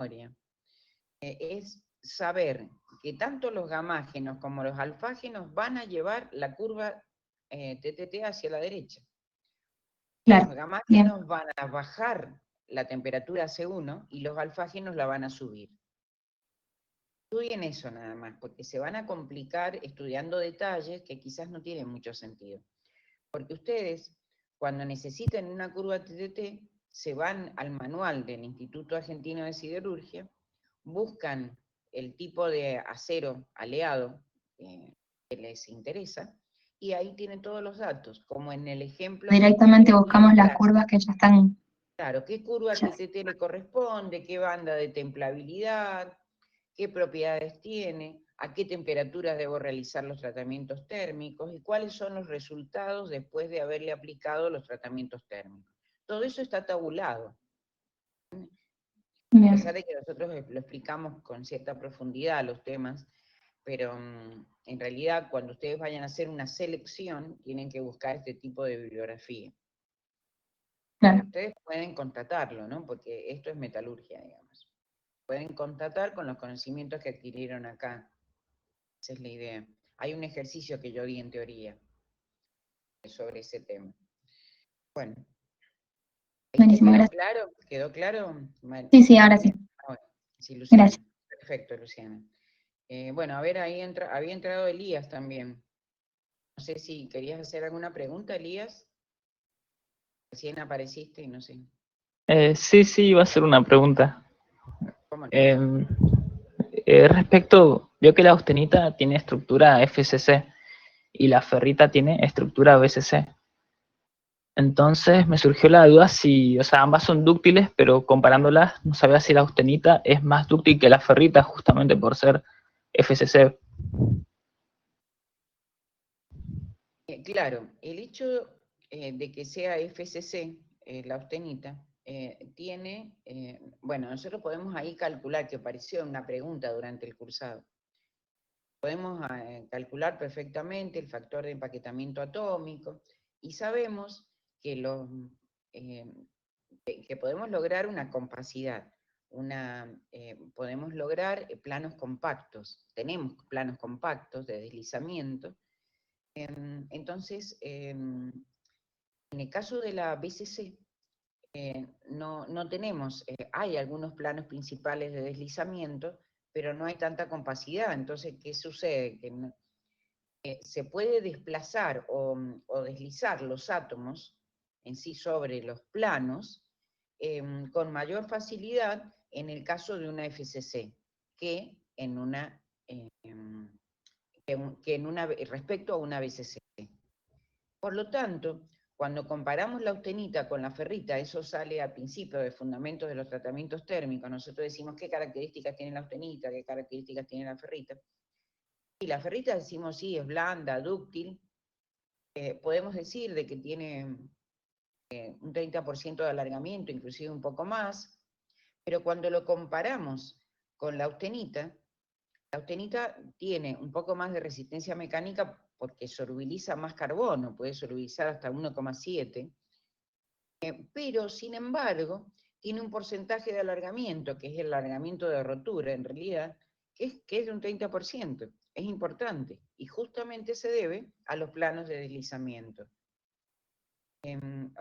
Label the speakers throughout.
Speaker 1: memoria, es saber que tanto los gamágenos como los alfágenos van a llevar la curva TTT hacia la derecha.
Speaker 2: Claro,
Speaker 1: Los
Speaker 2: bien.
Speaker 1: gamágenos van a bajar la temperatura a C1 y los alfágenos la van a subir. Estudien eso nada más, porque se van a complicar estudiando detalles que quizás no tienen mucho sentido. Porque ustedes, cuando necesiten una curva TTT, se van al manual del Instituto Argentino de Siderurgia, buscan el tipo de acero aleado que les interesa, y ahí tienen todos los datos, como en el ejemplo.
Speaker 2: Directamente buscamos las curvas que ya están.
Speaker 1: Claro, qué curva TTT le corresponde, qué banda de templabilidad, qué propiedades tiene, a qué temperaturas debo realizar los tratamientos térmicos y cuáles son los resultados después de haberle aplicado los tratamientos térmicos. Todo eso está tabulado. A pesar de que nosotros lo explicamos con cierta profundidad los temas, pero en realidad cuando ustedes vayan a hacer una selección, tienen que buscar este tipo de bibliografía. Claro. Ustedes pueden constatarlo, ¿no? Porque esto es metalurgia, digamos. Pueden constatar con los conocimientos que adquirieron acá. Esa es la idea. Hay un ejercicio que yo di en teoría sobre ese tema. Bueno.
Speaker 2: Buenísimo,
Speaker 1: ¿Quedó
Speaker 2: gracias.
Speaker 1: claro? ¿Quedó claro?
Speaker 2: Sí, ahora sí.
Speaker 1: Bueno, sí, Luciana.
Speaker 2: Gracias.
Speaker 1: Perfecto, Luciana. Bueno, a ver, ahí había entrado Elías también. No sé si querías hacer alguna pregunta, Elías. Recién apareciste y no sé.
Speaker 3: Sí, iba a hacer una pregunta.
Speaker 1: ¿Cómo no?
Speaker 3: Respecto, veo que la austenita tiene estructura FCC y la ferrita tiene estructura BCC. Entonces me surgió la duda si, o sea, ambas son dúctiles, pero comparándolas no sabía si la austenita es más dúctil que la ferrita justamente por ser FCC.
Speaker 1: Claro, el hecho de que sea FCC, la austenita, tiene, bueno, nosotros podemos ahí calcular, que apareció una pregunta durante el cursado, podemos calcular perfectamente el factor de empaquetamiento atómico y sabemos que, que podemos lograr una compacidad, podemos lograr planos compactos, tenemos planos compactos de deslizamiento. Entonces, en el caso de la BCC, no tenemos, hay algunos planos principales de deslizamiento, pero no hay tanta compacidad. Entonces, ¿qué sucede? Que se puede desplazar o deslizar los átomos en sí sobre los planos con mayor facilidad en el caso de una FCC que en una... respecto a una BCC. Por lo tanto, cuando comparamos la austenita con la ferrita, eso sale al principio de fundamentos de los tratamientos térmicos, nosotros decimos qué características tiene la austenita, qué características tiene la ferrita. Y la ferrita decimos sí, es blanda, dúctil, podemos decir de que tiene un 30% de alargamiento, inclusive un poco más, pero cuando lo comparamos con la austenita tiene un poco más de resistencia mecánica porque solubiliza más carbono, puede solubilizar hasta 1,7, pero sin embargo tiene un porcentaje de alargamiento, que es el alargamiento de rotura en realidad, que es de un 30%, es importante, y justamente se debe a los planos de deslizamiento.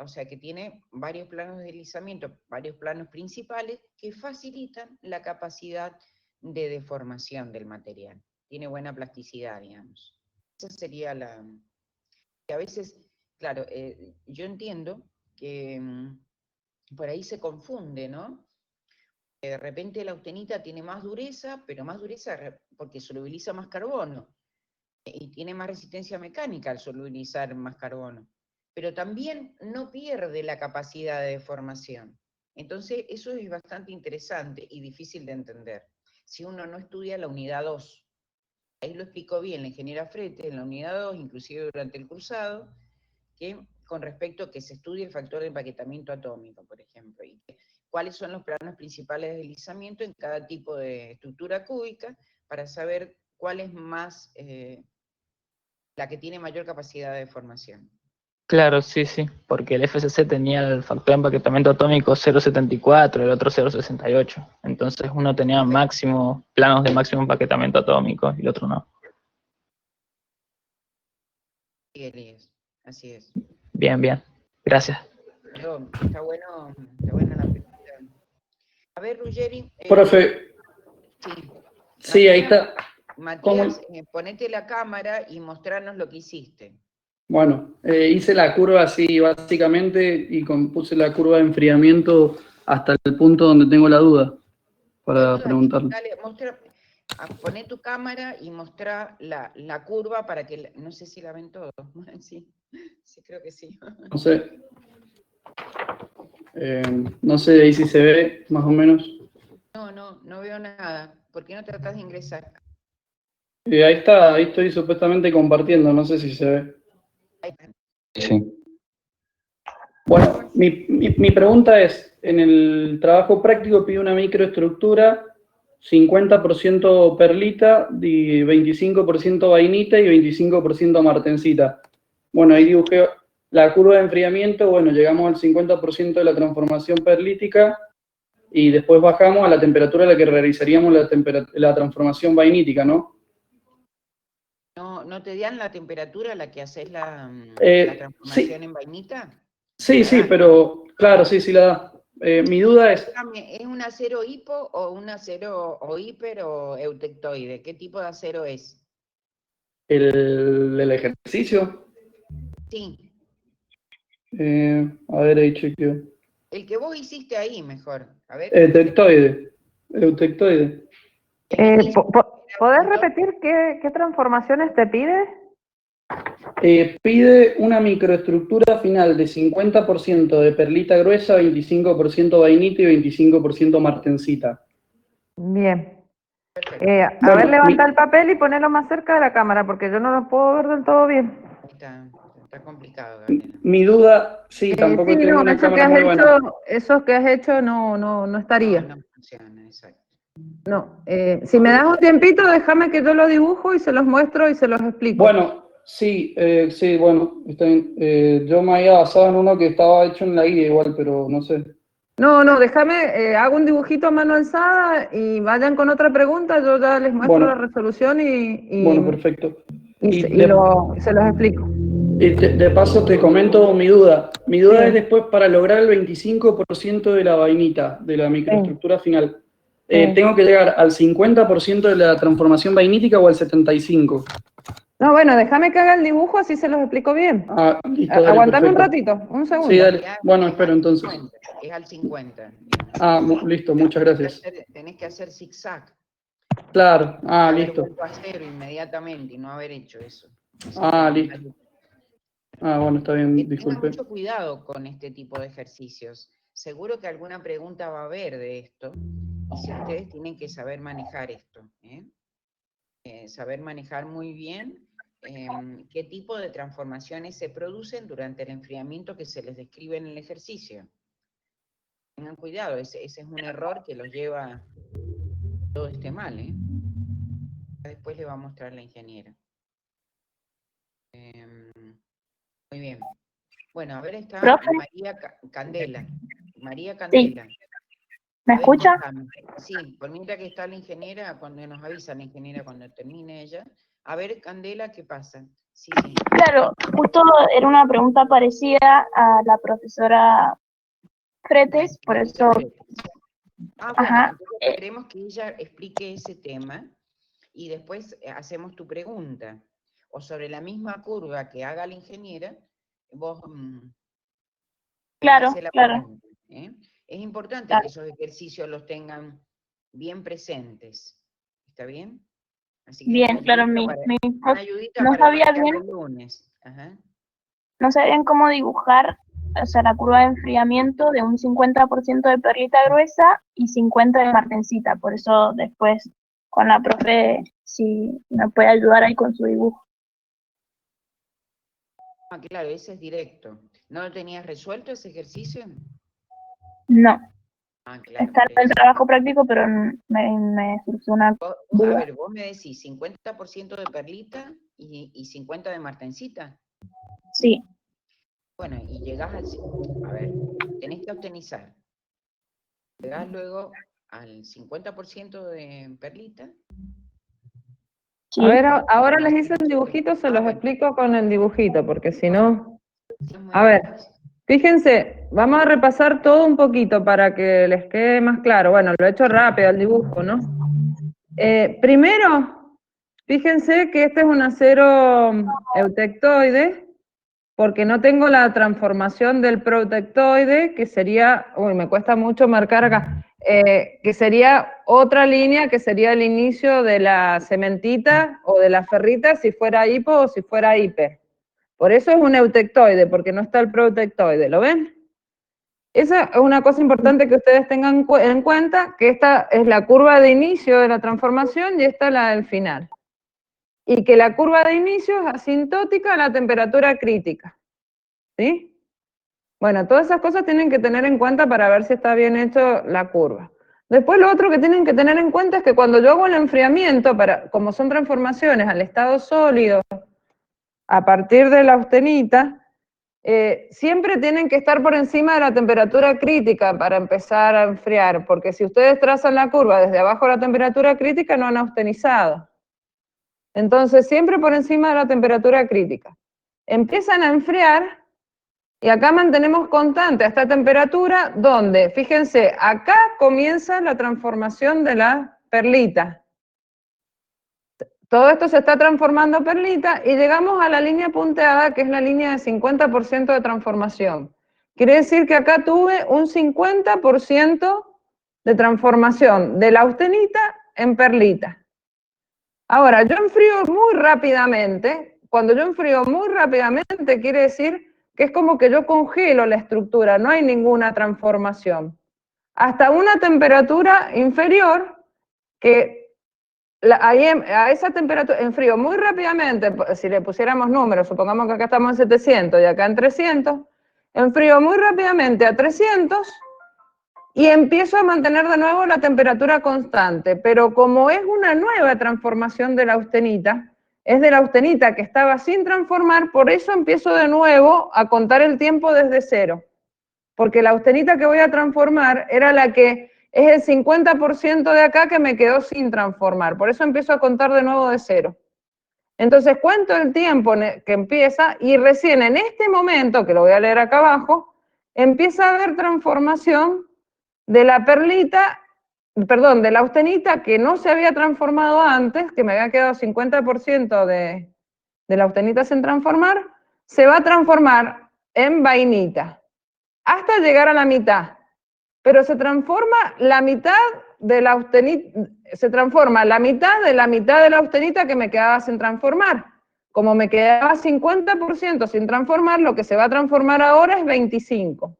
Speaker 1: O sea que tiene varios planos de deslizamiento, varios planos principales que facilitan la capacidad de deformación del material. Tiene buena plasticidad, digamos. Esa sería la... Que a veces, claro, yo entiendo que por ahí se confunde, ¿no? Que de repente la austenita tiene más dureza, pero más dureza porque solubiliza más carbono. Y tiene más resistencia mecánica al solubilizar más carbono. Pero también no pierde la capacidad de deformación. Entonces, eso es bastante interesante y difícil de entender. Si uno no estudia la unidad 2, ahí lo explicó bien la ingeniera Frete en la unidad 2, inclusive durante el cursado, que con respecto a que se estudie el factor de empaquetamiento atómico, por ejemplo, y cuáles son los planos principales de deslizamiento en cada tipo de estructura cúbica, para saber cuál es más, la que tiene mayor capacidad de deformación.
Speaker 3: Claro, sí, sí, porque el FCC tenía el factor de empaquetamiento atómico 0,74, el otro 0,68. Entonces uno tenía máximo, planos de máximo empaquetamiento atómico y el otro no.
Speaker 1: Sí, Elías, así es.
Speaker 3: Bien, bien. Gracias.
Speaker 1: Pero está buena la pregunta. A ver, Ruggeri.
Speaker 4: Profe,
Speaker 1: Sí.
Speaker 4: sí, ahí está.
Speaker 1: Matías, ponete la cámara y mostrarnos lo que hiciste.
Speaker 4: Bueno, hice la curva así básicamente y puse la curva de enfriamiento hasta el punto donde tengo la duda para preguntarle.
Speaker 1: Dale, poné tu cámara y mostrá la curva para que, no sé si la ven todos. Sí, creo que sí.
Speaker 4: No sé. No sé ahí si se ve más o menos.
Speaker 1: No veo nada. ¿Por qué no tratás de ingresar?
Speaker 4: Ahí está, ahí estoy supuestamente compartiendo, no sé si se ve.
Speaker 1: Ahí está.
Speaker 4: Sí. Bueno, mi pregunta es, en el trabajo práctico pide una microestructura, 50% perlita, 25% vainita y 25% martensita. Bueno, ahí dibujé la curva de enfriamiento, bueno, llegamos al 50% de la transformación perlítica y después bajamos a la temperatura a la que realizaríamos la transformación vainítica, ¿no?
Speaker 1: ¿No te dan la temperatura a la que haces la transformación
Speaker 4: Sí,
Speaker 1: en vainita?
Speaker 4: sí, pero claro, sí la da. Mi duda es...
Speaker 1: ¿Es un acero hipo o un acero o hiper o eutectoide? ¿Qué tipo de acero es?
Speaker 4: El ejercicio.
Speaker 1: Sí,
Speaker 4: A ver, ahí chequeo.
Speaker 1: el que vos hiciste ahí mejor. A ver.
Speaker 4: Eutectoide. Eutectoide.
Speaker 5: ¿Podés repetir qué transformaciones te pide?
Speaker 4: Pide una microestructura final de 50% de perlita gruesa, 25% vainita y 25% martensita.
Speaker 5: Bien.
Speaker 1: Perfecto.
Speaker 5: A ver, levanta el papel y ponelo más cerca de la cámara, porque yo no lo puedo ver del todo bien.
Speaker 1: Está complicado, Gabriela.
Speaker 4: Mi duda, sí, tampoco tengo
Speaker 5: no,
Speaker 4: una
Speaker 5: eso que
Speaker 4: cámara
Speaker 5: has
Speaker 4: muy buena.
Speaker 5: hecho, esos que has hecho no estaría.
Speaker 1: No funciona, exacto.
Speaker 5: No. Si me das un tiempito, déjame que yo lo dibujo y se los muestro y se los explico.
Speaker 4: Bueno, sí, bueno, está bien. Yo me había basado en uno que estaba hecho en la guía igual, pero no sé.
Speaker 5: No, déjame, hago un dibujito a mano alzada y vayan con otra pregunta, yo ya les muestro la resolución
Speaker 4: Bueno, perfecto.
Speaker 5: se los explico.
Speaker 4: Y de paso te comento mi duda. Mi duda es después para lograr el 25% de la vainita, de la microestructura final. ¿Tengo que llegar al 50% de la transformación vainítica o al 75%?
Speaker 5: No, bueno, déjame que haga el dibujo, así se los explico bien.
Speaker 4: Ah, listo, dale,
Speaker 5: aguantame
Speaker 4: perfecto.
Speaker 5: un ratito, un segundo.
Speaker 4: Sí, dale. Bueno, espero entonces.
Speaker 1: Es al 50.
Speaker 4: Listo, muchas gracias.
Speaker 1: Tenés que hacer zigzag.
Speaker 4: Claro,
Speaker 1: Listo.
Speaker 4: listo.
Speaker 1: A cero inmediatamente y no haber hecho eso.
Speaker 4: Listo. Bueno, está bien, disculpe.
Speaker 1: Tengan mucho cuidado con este tipo de ejercicios. Seguro que alguna pregunta va a haber de esto, y si ustedes tienen que saber manejar esto, saber manejar muy bien qué tipo de transformaciones se producen durante el enfriamiento que se les describe en el ejercicio. Tengan cuidado, ese es un error que los lleva a todo este mal. Después le va a mostrar la ingeniera. Muy bien. Bueno, a ver, está
Speaker 2: ¿Profe?
Speaker 1: María Candela. María Candela.
Speaker 2: Sí. ¿Me escucha?
Speaker 1: Sí, por mientras que está la ingeniera, cuando nos avisa la ingeniera cuando termine ella. A ver, Candela, ¿qué pasa? Sí.
Speaker 2: Claro, justo era una pregunta parecida a la profesora Fretes, por eso...
Speaker 1: Bueno, entonces queremos que ella explique ese tema y después hacemos tu pregunta. O sobre la misma curva que haga la ingeniera, vos
Speaker 2: Claro.
Speaker 1: pregunta, Es importante que esos ejercicios los tengan bien presentes. ¿Está bien? Así que
Speaker 2: bien, claro,
Speaker 1: una ayudita
Speaker 2: no
Speaker 1: para
Speaker 2: sabía
Speaker 1: el día
Speaker 2: bien,
Speaker 1: del lunes. Ajá.
Speaker 2: no sabían cómo dibujar, o sea, la curva de enfriamiento de un 50% de perlita gruesa y 50% de martensita, por eso después con la profe, si me puede ayudar ahí con su dibujo.
Speaker 1: Claro, ese es directo. ¿No lo tenías resuelto ese ejercicio?
Speaker 2: No.
Speaker 1: Claro,
Speaker 2: Está en el trabajo práctico, pero me surgió una duda.
Speaker 1: A ver, vos me decís 50% de perlita y 50% de martensita.
Speaker 2: Sí.
Speaker 1: Bueno, y llegás a ver, tenés que austenizar. Llegás luego al 50% de perlita.
Speaker 2: Sí.
Speaker 5: A ver, ahora les hice un dibujito, se los explico con el dibujito, porque si no... A ver, fíjense, vamos a repasar todo un poquito para que les quede más claro. Bueno, lo he hecho rápido el dibujo, ¿no? Primero, fíjense que este es un acero eutectoide, porque no tengo la transformación del protectoide, que sería, uy, me cuesta mucho marcar acá, que sería otra línea, que sería el inicio de la cementita o de la ferrita, si fuera hipo o si fuera hiper. Por eso es un eutectoide, porque no está el protectoide, ¿lo ven? Esa es una cosa importante que ustedes tengan en cuenta, que esta es la curva de inicio de la transformación y esta es la del final. Y que la curva de inicio es asintótica a la temperatura crítica. ¿Sí? Bueno, todas esas cosas tienen que tener en cuenta para ver si está bien hecho la curva. Después lo otro que tienen que tener en cuenta es que cuando yo hago el enfriamiento, como son transformaciones al estado sólido, a partir de la austenita, siempre tienen que estar por encima de la temperatura crítica para empezar a enfriar, porque si ustedes trazan la curva desde abajo de la temperatura crítica, no han austenizado. Entonces, siempre por encima de la temperatura crítica. Empiezan a enfriar, y acá mantenemos constante esta temperatura, donde, fíjense, acá comienza la transformación de la perlita. Todo esto se está transformando a perlita y llegamos a la línea punteada, que es la línea de 50% de transformación. Quiere decir que acá tuve un 50% de transformación de la austenita en perlita. Ahora, yo enfrío muy rápidamente. Cuando yo enfrío muy rápidamente, quiere decir que es como que yo congelo la estructura, no hay ninguna transformación. Hasta una temperatura inferior que... a esa temperatura, enfrío muy rápidamente, si le pusiéramos números, supongamos que acá estamos en 700 y acá en 300, enfrío muy rápidamente a 300 y empiezo a mantener de nuevo la temperatura constante, pero como es una nueva transformación de la austenita, es de la austenita que estaba sin transformar, por eso empiezo de nuevo a contar el tiempo desde cero, porque la austenita que voy a transformar era la que es el 50% de acá que me quedó sin transformar. Por eso empiezo a contar de nuevo de cero. Entonces cuento el tiempo que empieza y recién en este momento, que lo voy a leer acá abajo, empieza a haber transformación de la perlita, perdón, de la austenita que no se había transformado antes, que me había quedado 50% de la austenita sin transformar, se va a transformar en vainita, hasta llegar a la mitad. Pero se transforma la mitad de la austenita, se transforma la mitad de la austenita que me quedaba sin transformar. Como me quedaba 50% sin transformar, lo que se va a transformar ahora es 25.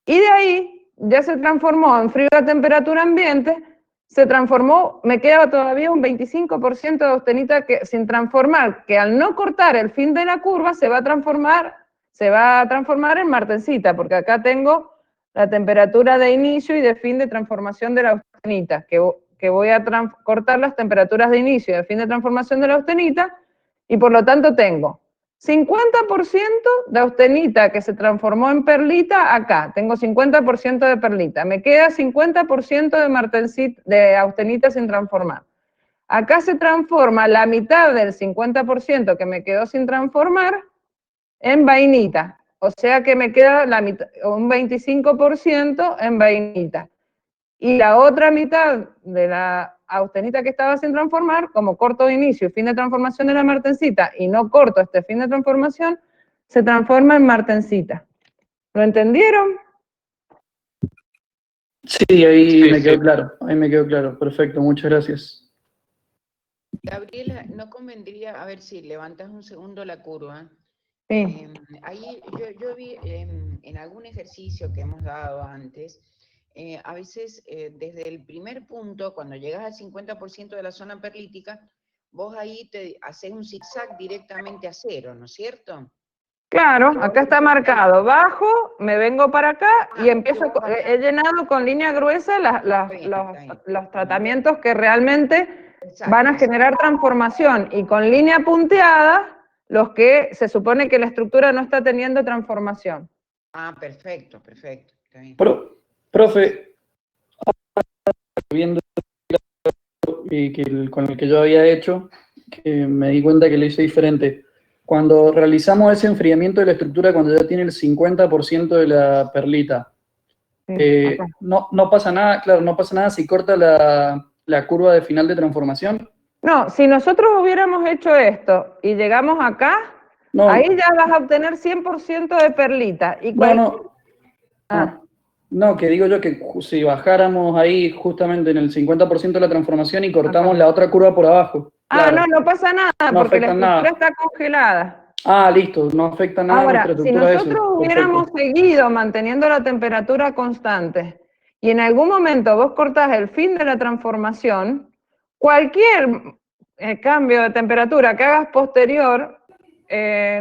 Speaker 5: Y de ahí ya se transformó en frío a temperatura ambiente, se transformó, me quedaba todavía un 25% de austenita sin transformar, que al no cortar el fin de la curva se va a transformar en martensita, porque acá tengo la temperatura de inicio y de fin de transformación de la austenita, que voy a cortar las temperaturas de inicio y de fin de transformación de la austenita, y por lo tanto tengo 50% de austenita que se transformó en perlita acá, tengo 50% de perlita, me queda 50% de martensita, de austenita sin transformar. Acá se transforma la mitad del 50% que me quedó sin transformar en vainita. O sea que me queda un 25% en vainita. Y la otra mitad de la austenita que estaba sin transformar, como corto de inicio y fin de transformación de la martensita, y no corto este fin de transformación, se transforma en martensita. ¿Lo entendieron?
Speaker 4: Sí, ahí me quedó claro. Ahí me quedó claro. Perfecto, muchas gracias.
Speaker 1: Gabriela, ¿no convendría, a ver si levantas un segundo la curva?
Speaker 5: Sí.
Speaker 1: Ahí yo vi en algún ejercicio que hemos dado antes, a veces desde el primer punto, cuando llegas al 50% de la zona perlítica, vos ahí te haces un zigzag directamente a cero, ¿no es cierto?
Speaker 5: Claro, acá está marcado, bajo, me vengo para acá y empiezo, he llenado con línea gruesa los tratamientos que realmente van a generar transformación, y con línea punteada los que se supone que la estructura no está teniendo transformación.
Speaker 1: Ah, perfecto, perfecto. Está bien.
Speaker 4: Profe, viendo con el que yo había hecho, que me di cuenta que lo hice diferente. Cuando realizamos ese enfriamiento de la estructura, cuando ya tiene el 50% de la perlita,
Speaker 5: Sí, acá.
Speaker 4: no pasa nada, claro, no pasa nada si corta la curva de final de transformación.
Speaker 5: No, si nosotros hubiéramos hecho esto y llegamos acá,
Speaker 4: No,
Speaker 5: ahí ya vas a obtener 100% de perlita. Y
Speaker 4: no, que digo yo que si bajáramos ahí justamente en el 50% de la transformación y cortamos
Speaker 5: acá.
Speaker 4: la otra curva por abajo. Claro,
Speaker 5: No pasa nada,
Speaker 4: no
Speaker 5: porque la
Speaker 4: afecta
Speaker 5: estructura
Speaker 4: nada.
Speaker 5: está congelada.
Speaker 4: Listo, no afecta nada a nuestra
Speaker 5: Ahora, si
Speaker 4: estructura eso.
Speaker 5: nosotros hubiéramos
Speaker 4: Perfecto.
Speaker 5: seguido manteniendo la temperatura constante y en algún momento vos cortás el fin de la transformación, cualquier cambio de temperatura que hagas posterior,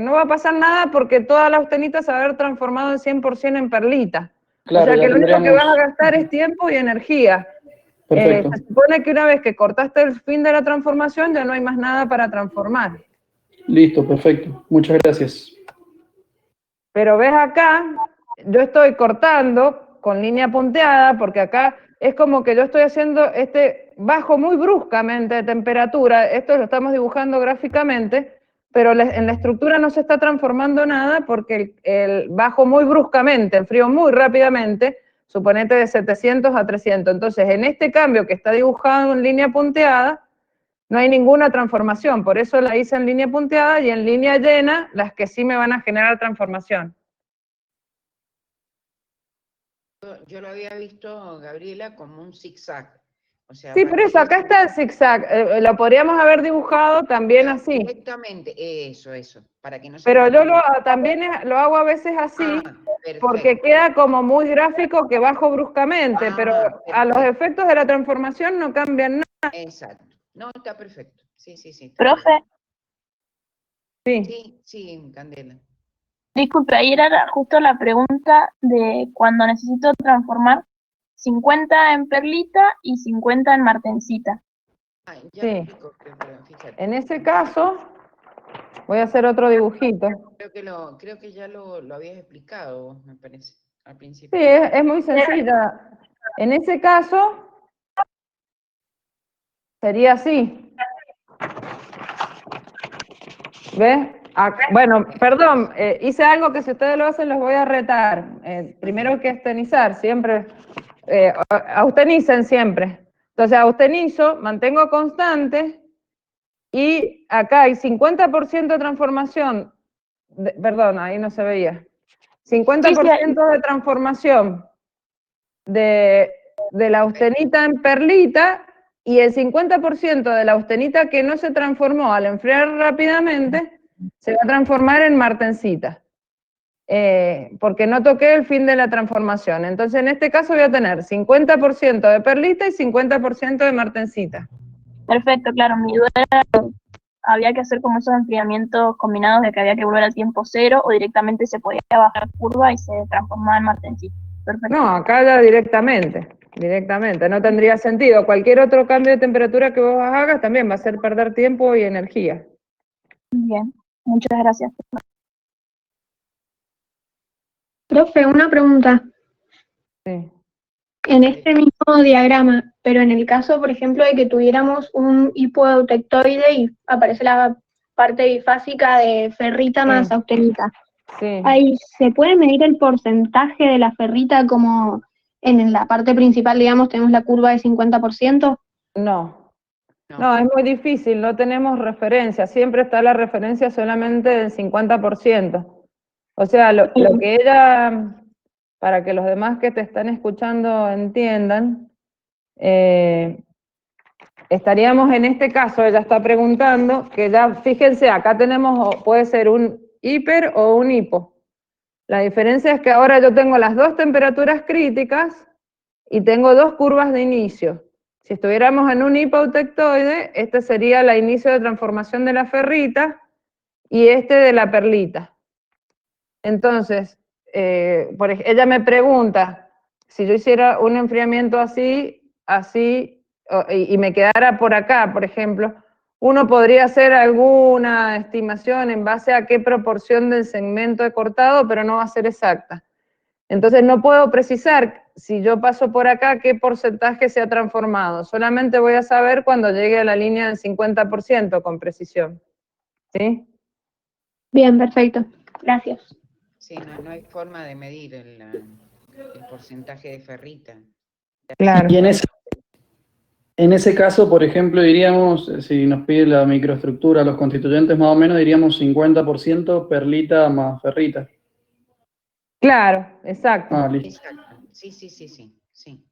Speaker 5: no va a pasar nada porque toda la austenita se va a haber transformado en 100% en perlita.
Speaker 4: Claro,
Speaker 5: O sea
Speaker 4: ya
Speaker 5: que lo único que vas
Speaker 4: tendríamos.
Speaker 5: a gastar es tiempo y energía.
Speaker 4: Perfecto.
Speaker 5: Se supone que una vez que cortaste el fin de la transformación ya no hay más nada para transformar.
Speaker 4: Listo, perfecto. Muchas gracias.
Speaker 5: Pero ves acá, yo estoy cortando con línea punteada porque acá es como que yo estoy haciendo bajo muy bruscamente de temperatura, esto lo estamos dibujando gráficamente, pero en la estructura no se está transformando nada porque el bajo muy bruscamente, enfrío muy rápidamente, suponete de 700 a 300. Entonces, en este cambio que está dibujado en línea punteada, no hay ninguna transformación, por eso la hice en línea punteada y en línea llena, las que sí me van a generar transformación.
Speaker 1: Yo lo había visto, Gabriela, como un zigzag. O sea,
Speaker 5: Sí, por eso, acá está el zigzag, lo podríamos haber dibujado también así.
Speaker 1: Directamente, eso, para que no se
Speaker 5: Pero yo
Speaker 1: confunda.
Speaker 5: también lo hago a veces así, porque
Speaker 1: Perfecto.
Speaker 5: queda como muy gráfico que bajo bruscamente, pero a los
Speaker 1: Perfecto.
Speaker 5: efectos de la transformación no cambian nada.
Speaker 1: Exacto. No, está perfecto. Sí. Está
Speaker 2: Profe,
Speaker 1: perfecto. Sí, Candela.
Speaker 2: disculpe, ahí era justo la pregunta de cuando necesito transformar 50 en perlita y 50 en martencita.
Speaker 1: Ya
Speaker 5: Sí.
Speaker 1: me explico, pero fíjate.
Speaker 5: En ese caso, voy a hacer otro dibujito.
Speaker 1: Creo que ya lo habías explicado, me parece, al
Speaker 5: Sí,
Speaker 1: principio.
Speaker 5: es muy sencilla. En ese caso, sería así. ¿Ves? Bueno, perdón, hice algo que si ustedes lo hacen los voy a retar. Primero hay que austenizar, siempre. Austenicen siempre. Entonces austenizo, mantengo constante y acá hay 50% de transformación. Perdón, ahí no se veía. 50% de transformación de la austenita en perlita y el 50% de la austenita que no se transformó al enfriar rápidamente se va a transformar en martencita, porque no toqué el fin de la transformación. Entonces en este caso voy a tener 50% de perlita y 50% de martencita.
Speaker 2: Perfecto, claro, mi duda era había que hacer como esos enfriamientos combinados de que había que volver al tiempo cero o directamente se podía bajar curva y se transformaba en martencita. Perfecto.
Speaker 5: No, acá ya directamente, no tendría sentido. Cualquier otro cambio de temperatura que vos hagas también va a ser perder tiempo y energía.
Speaker 2: Bien, muchas gracias.
Speaker 6: Profe, una pregunta.
Speaker 5: Sí.
Speaker 6: En este mismo diagrama, pero en el caso, por ejemplo, de que tuviéramos un hipoeutectoide y aparece la parte bifásica de ferrita más austenita,
Speaker 5: Sí.
Speaker 6: ahí se puede medir el porcentaje de la ferrita como en la parte principal, digamos, tenemos la curva de 50%.
Speaker 5: No, es muy difícil, no tenemos referencia, siempre está la referencia solamente del 50%. O sea, lo que ella, para que los demás que te están escuchando entiendan, estaríamos en este caso, ella está preguntando, que ya, fíjense, acá tenemos, puede ser un hiper o un hipo. La diferencia es que ahora yo tengo las dos temperaturas críticas y tengo dos curvas de inicio. Si estuviéramos en un hipoeutectoide, este sería el inicio de transformación de la ferrita y este de la perlita. Entonces, ella me pregunta, si yo hiciera un enfriamiento así, y me quedara por acá, por ejemplo, uno podría hacer alguna estimación en base a qué proporción del segmento he cortado, pero no va a ser exacta. Entonces no puedo precisar si yo paso por acá qué porcentaje se ha transformado. Solamente voy a saber cuando llegue a la línea del 50% con precisión. ¿Sí?
Speaker 6: Bien, perfecto. Gracias.
Speaker 1: Sí, no hay forma de medir el porcentaje de ferrita.
Speaker 5: Claro.
Speaker 4: Y en ese caso, por ejemplo, diríamos, si nos pide la microestructura, los constituyentes más o menos, diríamos 50% perlita más ferrita.
Speaker 5: Claro, exacto.
Speaker 4: Ah, listo.
Speaker 1: Exacto. Sí.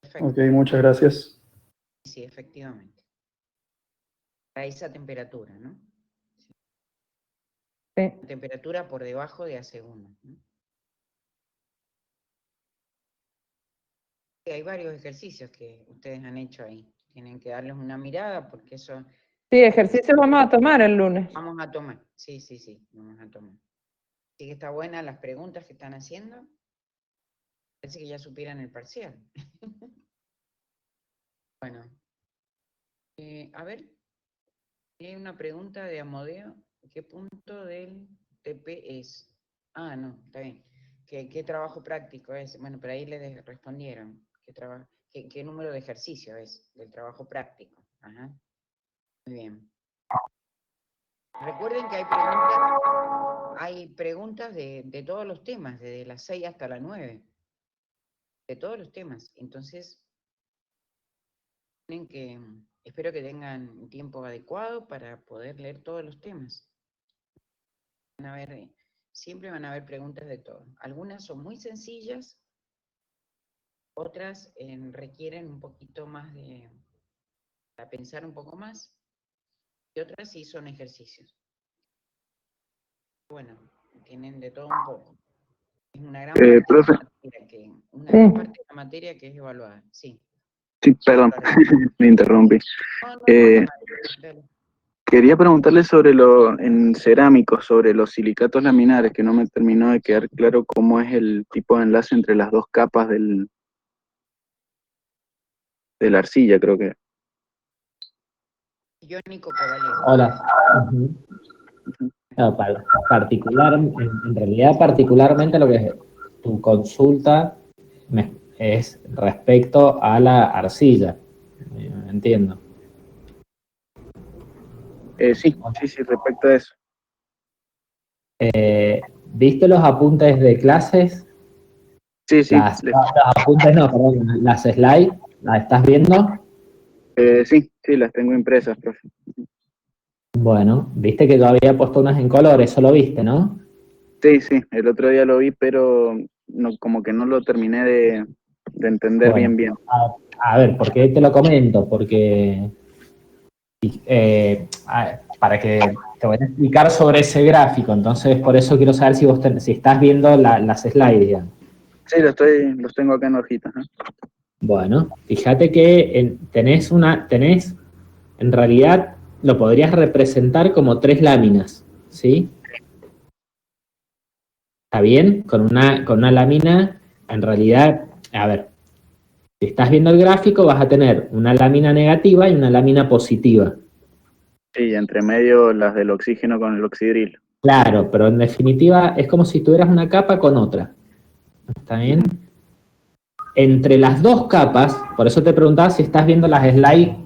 Speaker 1: Perfecto.
Speaker 4: Ok, muchas gracias.
Speaker 1: Sí, efectivamente. A esa temperatura, ¿no?
Speaker 5: Sí.
Speaker 1: Temperatura por debajo de AC1, ¿no? Hay varios ejercicios que ustedes han hecho ahí. Tienen que darles una mirada porque eso...
Speaker 5: Sí, ejercicio vamos a tomar el lunes.
Speaker 1: Vamos a tomar, sí, vamos a tomar. Así que está buena las preguntas que están haciendo. Parece que ya supieran el parcial. Bueno, a ver, hay una pregunta de Amodeo. ¿Qué punto del TP es? Ah, no, está bien. ¿Qué trabajo práctico es? Bueno, pero ahí le respondieron. ¿Qué número de ejercicio es del trabajo práctico? Ajá. Muy bien. Recuerden que hay preguntas de todos los temas, desde las 6 hasta las 9. De todos los temas. Entonces, espero que tengan un tiempo adecuado para poder leer todos los temas. Siempre van a haber preguntas de todo. Algunas son muy sencillas, otras requieren un poquito más para pensar un poco más, y otras sí son ejercicios. Bueno, tienen de todo un poco. Es una gran
Speaker 7: profe.
Speaker 1: gran parte de la materia que es evaluada. Sí.
Speaker 7: Sí, perdón, me interrumpí.
Speaker 1: Dale.
Speaker 7: Quería preguntarle sobre en cerámicos, sobre los silicatos laminares, que no me terminó de quedar claro cómo es el tipo de enlace entre las dos capas de la arcilla, creo que.
Speaker 1: Iónico covalente.
Speaker 8: Hola. No, en realidad particularmente lo que tu consulta es respecto a la arcilla, entiendo.
Speaker 7: Sí, respecto a eso.
Speaker 8: ¿Viste los apuntes de clases?
Speaker 7: Sí.
Speaker 8: Los apuntes no, perdón, las slides, ¿las estás viendo?
Speaker 7: Sí, las tengo impresas, profe.
Speaker 8: Bueno, viste que yo había puesto unas en color, eso lo viste, ¿no?
Speaker 7: Sí, el otro día lo vi, pero no, como que no lo terminé de entender
Speaker 8: Bueno,
Speaker 7: bien.
Speaker 8: A ver, ¿por qué te lo comento? Porque para que te voy a explicar sobre ese gráfico, entonces por eso quiero saber si estás viendo las slides, digamos.
Speaker 7: Sí, los tengo acá en la hojita.
Speaker 8: Bueno, fíjate que tenés, en realidad lo podrías representar como 3 láminas, ¿sí? ¿Está bien? Con una lámina, en realidad, a ver, si estás viendo el gráfico vas a tener una lámina negativa y una lámina positiva.
Speaker 7: Sí, entre medio las del oxígeno con el oxidril.
Speaker 8: Claro, pero en definitiva es como si tuvieras una capa con otra. ¿Está bien? Entre las dos capas, por eso te preguntaba si estás viendo las slides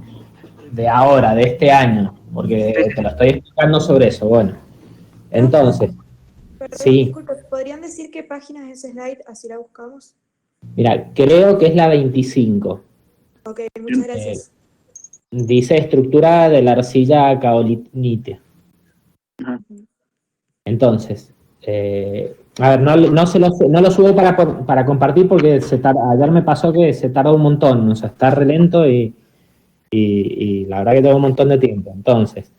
Speaker 8: de ahora, de este año, porque te lo estoy explicando sobre eso. Bueno, entonces,
Speaker 9: Perdón,
Speaker 8: sí.
Speaker 9: disculpe, ¿podrían decir qué página es ese slide? Así la buscamos.
Speaker 8: Mira, creo que es la 25.
Speaker 9: Ok, muchas gracias.
Speaker 8: Dice estructura de la arcilla caolinite. Entonces, a ver, no lo subo para compartir porque ayer me pasó que se tarda un montón, o sea, está re lento y la verdad que tengo un montón de tiempo. Entonces,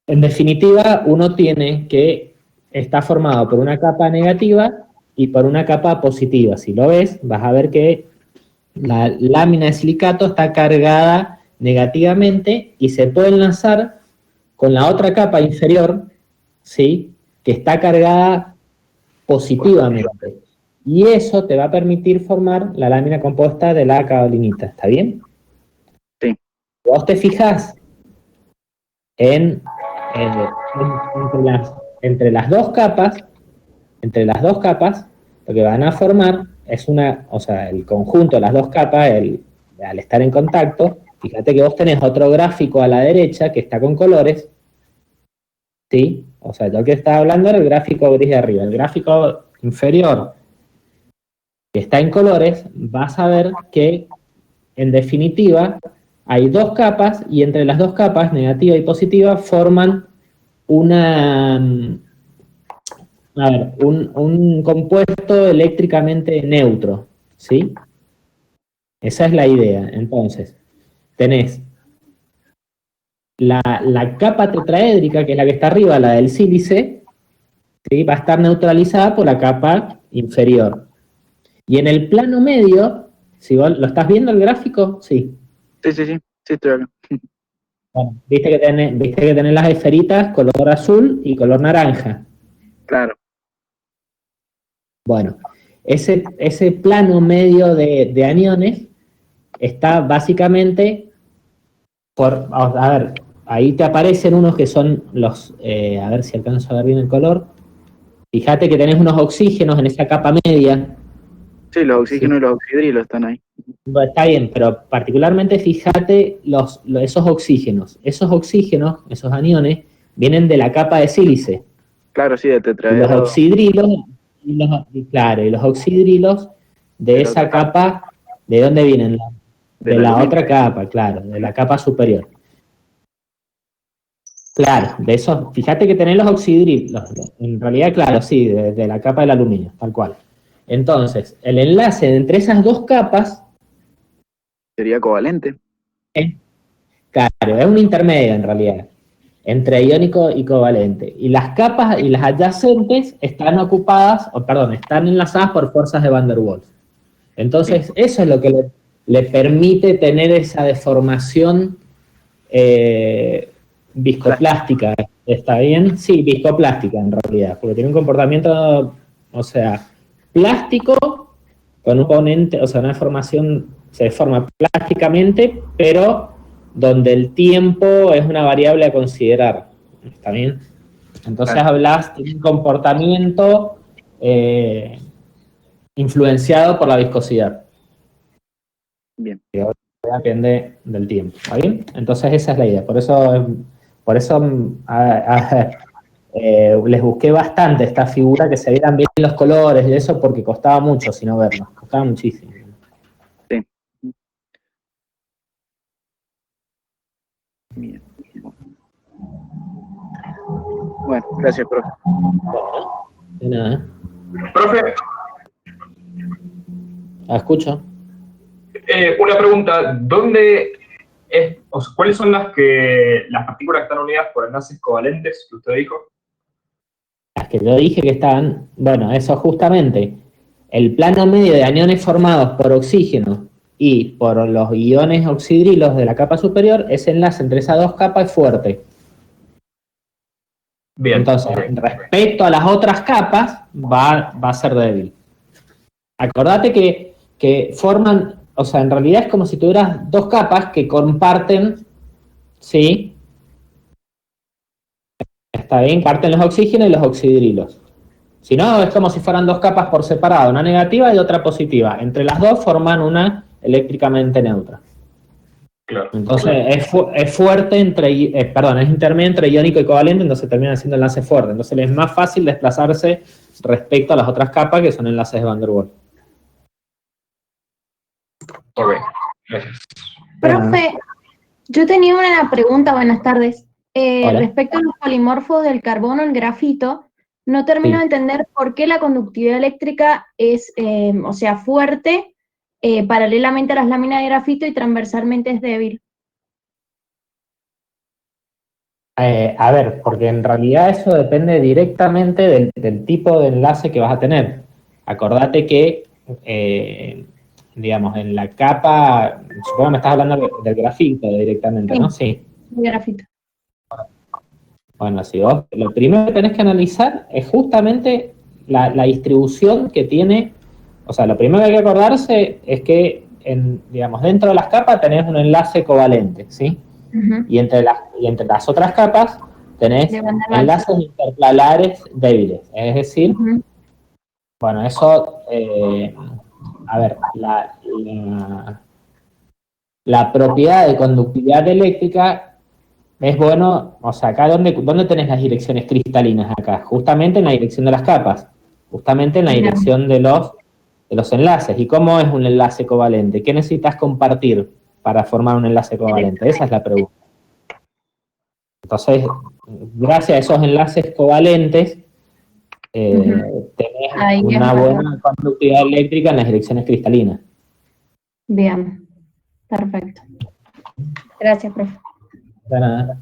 Speaker 8: en definitiva, uno tiene que está formado por una capa negativa y por una capa positiva. Si lo ves, vas a ver que la lámina de silicato está cargada negativamente y se puede enlazar con la otra capa inferior, ¿sí?, que está cargada positivamente. Y eso te va a permitir formar la lámina compuesta de la caolinita. ¿Está bien?
Speaker 7: Sí.
Speaker 8: Vos te fijás entre las dos capas, lo que van a formar es o sea, el conjunto de las dos capas, al estar en contacto, fíjate que vos tenés otro gráfico a la derecha que está con colores, ¿sí? O sea, yo que estaba hablando era el gráfico gris de arriba. El gráfico inferior, que está en colores, vas a ver que, en definitiva, hay dos capas, y entre las dos capas, negativa y positiva, forman un compuesto eléctricamente neutro, ¿sí? Esa es la idea. Entonces, tenés la capa tetraédrica, que es la que está arriba, la del sílice, ¿sí? Va a estar neutralizada por la capa inferior. Y en el plano medio, si vos lo estás viendo el gráfico, sí.
Speaker 7: Sí, estoy acá.
Speaker 8: Bueno, viste que tenés las esferitas color azul y color naranja.
Speaker 7: Claro.
Speaker 8: Bueno, ese plano medio de aniones está básicamente a ver, ahí te aparecen unos que son los, a ver si alcanzo a ver bien el color. Fíjate que tenés unos oxígenos en esa capa media.
Speaker 7: Sí, los oxígenos y los oxidrilos están ahí.
Speaker 8: Bueno, está bien, pero particularmente fíjate esos oxígenos. Esos oxígenos, esos aniones, vienen de la capa de sílice.
Speaker 7: Claro, sí, de tetraedro.
Speaker 8: Los oxidrilos, y los oxidrilos de esa capa, ¿de dónde vienen? De la otra capa, claro, de la capa superior. Claro, de esos, fíjate que tenés los oxidrilos, en realidad, claro, sí, de la capa del aluminio, tal cual. Entonces, el enlace entre esas dos capas
Speaker 7: sería covalente.
Speaker 8: Claro, es un intermedio en realidad, entre iónico y covalente. Y las capas y las adyacentes están están enlazadas por fuerzas de Van der Waals. Entonces, eso es lo que le permite tener esa deformación viscoplástica. ¿Está bien? Sí, viscoplástica en realidad, porque tiene un comportamiento, o sea, plástico con un componente, o sea, una deformación se deforma plásticamente, pero donde el tiempo es una variable a considerar. ¿Está bien? Entonces hablas de un comportamiento influenciado por la viscosidad.
Speaker 7: Bien.
Speaker 8: Que depende del tiempo. ¿Está bien? Entonces esa es la idea. Por eso les busqué bastante esta figura, que se vieran bien los colores y eso, porque costaba mucho si no verlos. Costaba muchísimo.
Speaker 7: Sí. Bien. Bueno, gracias, profe.
Speaker 8: De nada.
Speaker 10: Profe.
Speaker 8: Escucho.
Speaker 10: Una pregunta, ¿cuáles son las partículas que están unidas por enlaces covalentes que usted dijo?
Speaker 8: Las que yo dije que estaban, bueno, eso justamente, el plano medio de aniones formados por oxígeno y por los iones oxidrilos de la capa superior, ese enlace entre esas dos capas es fuerte.
Speaker 10: Bien.
Speaker 8: Entonces, respecto a las otras capas, va a ser débil. Acordate que forman, o sea, en realidad es como si tuvieras dos capas que comparten, ¿sí? Está bien, comparten los oxígenos y los oxidrilos. Si no, es como si fueran dos capas por separado, una negativa y otra positiva. Entre las dos forman una eléctricamente neutra.
Speaker 10: Claro.
Speaker 8: Entonces, es fuerte es intermedio entre iónico y covalente, entonces termina siendo enlace fuerte. Entonces, es más fácil desplazarse respecto a las otras capas que son enlaces de Van der Waals.
Speaker 10: Ok, gracias.
Speaker 6: Profe, yo tenía una pregunta, buenas tardes.
Speaker 8: Hola.
Speaker 6: Respecto a los polimorfos del carbono, el grafito, no termino de entender por qué la conductividad eléctrica es, o sea, fuerte, paralelamente a las láminas de grafito y transversalmente es débil.
Speaker 8: A ver, porque en realidad eso depende directamente del tipo de enlace que vas a tener. Acordate que, digamos, en la capa, supongo que me estás hablando del grafito directamente, ¿no? Sí.
Speaker 6: El grafito.
Speaker 8: Bueno, si vos, lo primero que tenés que analizar es justamente la distribución que tiene. O sea, lo primero que hay que acordarse es que, digamos, dentro de las capas tenés un enlace covalente, ¿sí?
Speaker 6: Ujú.
Speaker 8: y entre las otras capas tenés
Speaker 6: De van der Waals.
Speaker 8: enlaces interpolares débiles. Es decir,
Speaker 6: Ujú.
Speaker 8: bueno, eso, a ver, la propiedad de conductividad eléctrica es bueno, o sea, acá ¿dónde tenés las direcciones cristalinas acá? Justamente en la dirección de las capas, justamente en la
Speaker 6: Bien.
Speaker 8: dirección de los enlaces. ¿Y cómo es un enlace covalente? ¿Qué necesitas compartir para formar un enlace covalente? Esa es la pregunta. Entonces, gracias a esos enlaces covalentes, tenés
Speaker 6: Ahí es
Speaker 8: una
Speaker 6: más
Speaker 8: buena conductividad eléctrica en las direcciones cristalinas.
Speaker 6: bien, perfecto. Gracias, profe.
Speaker 8: De nada.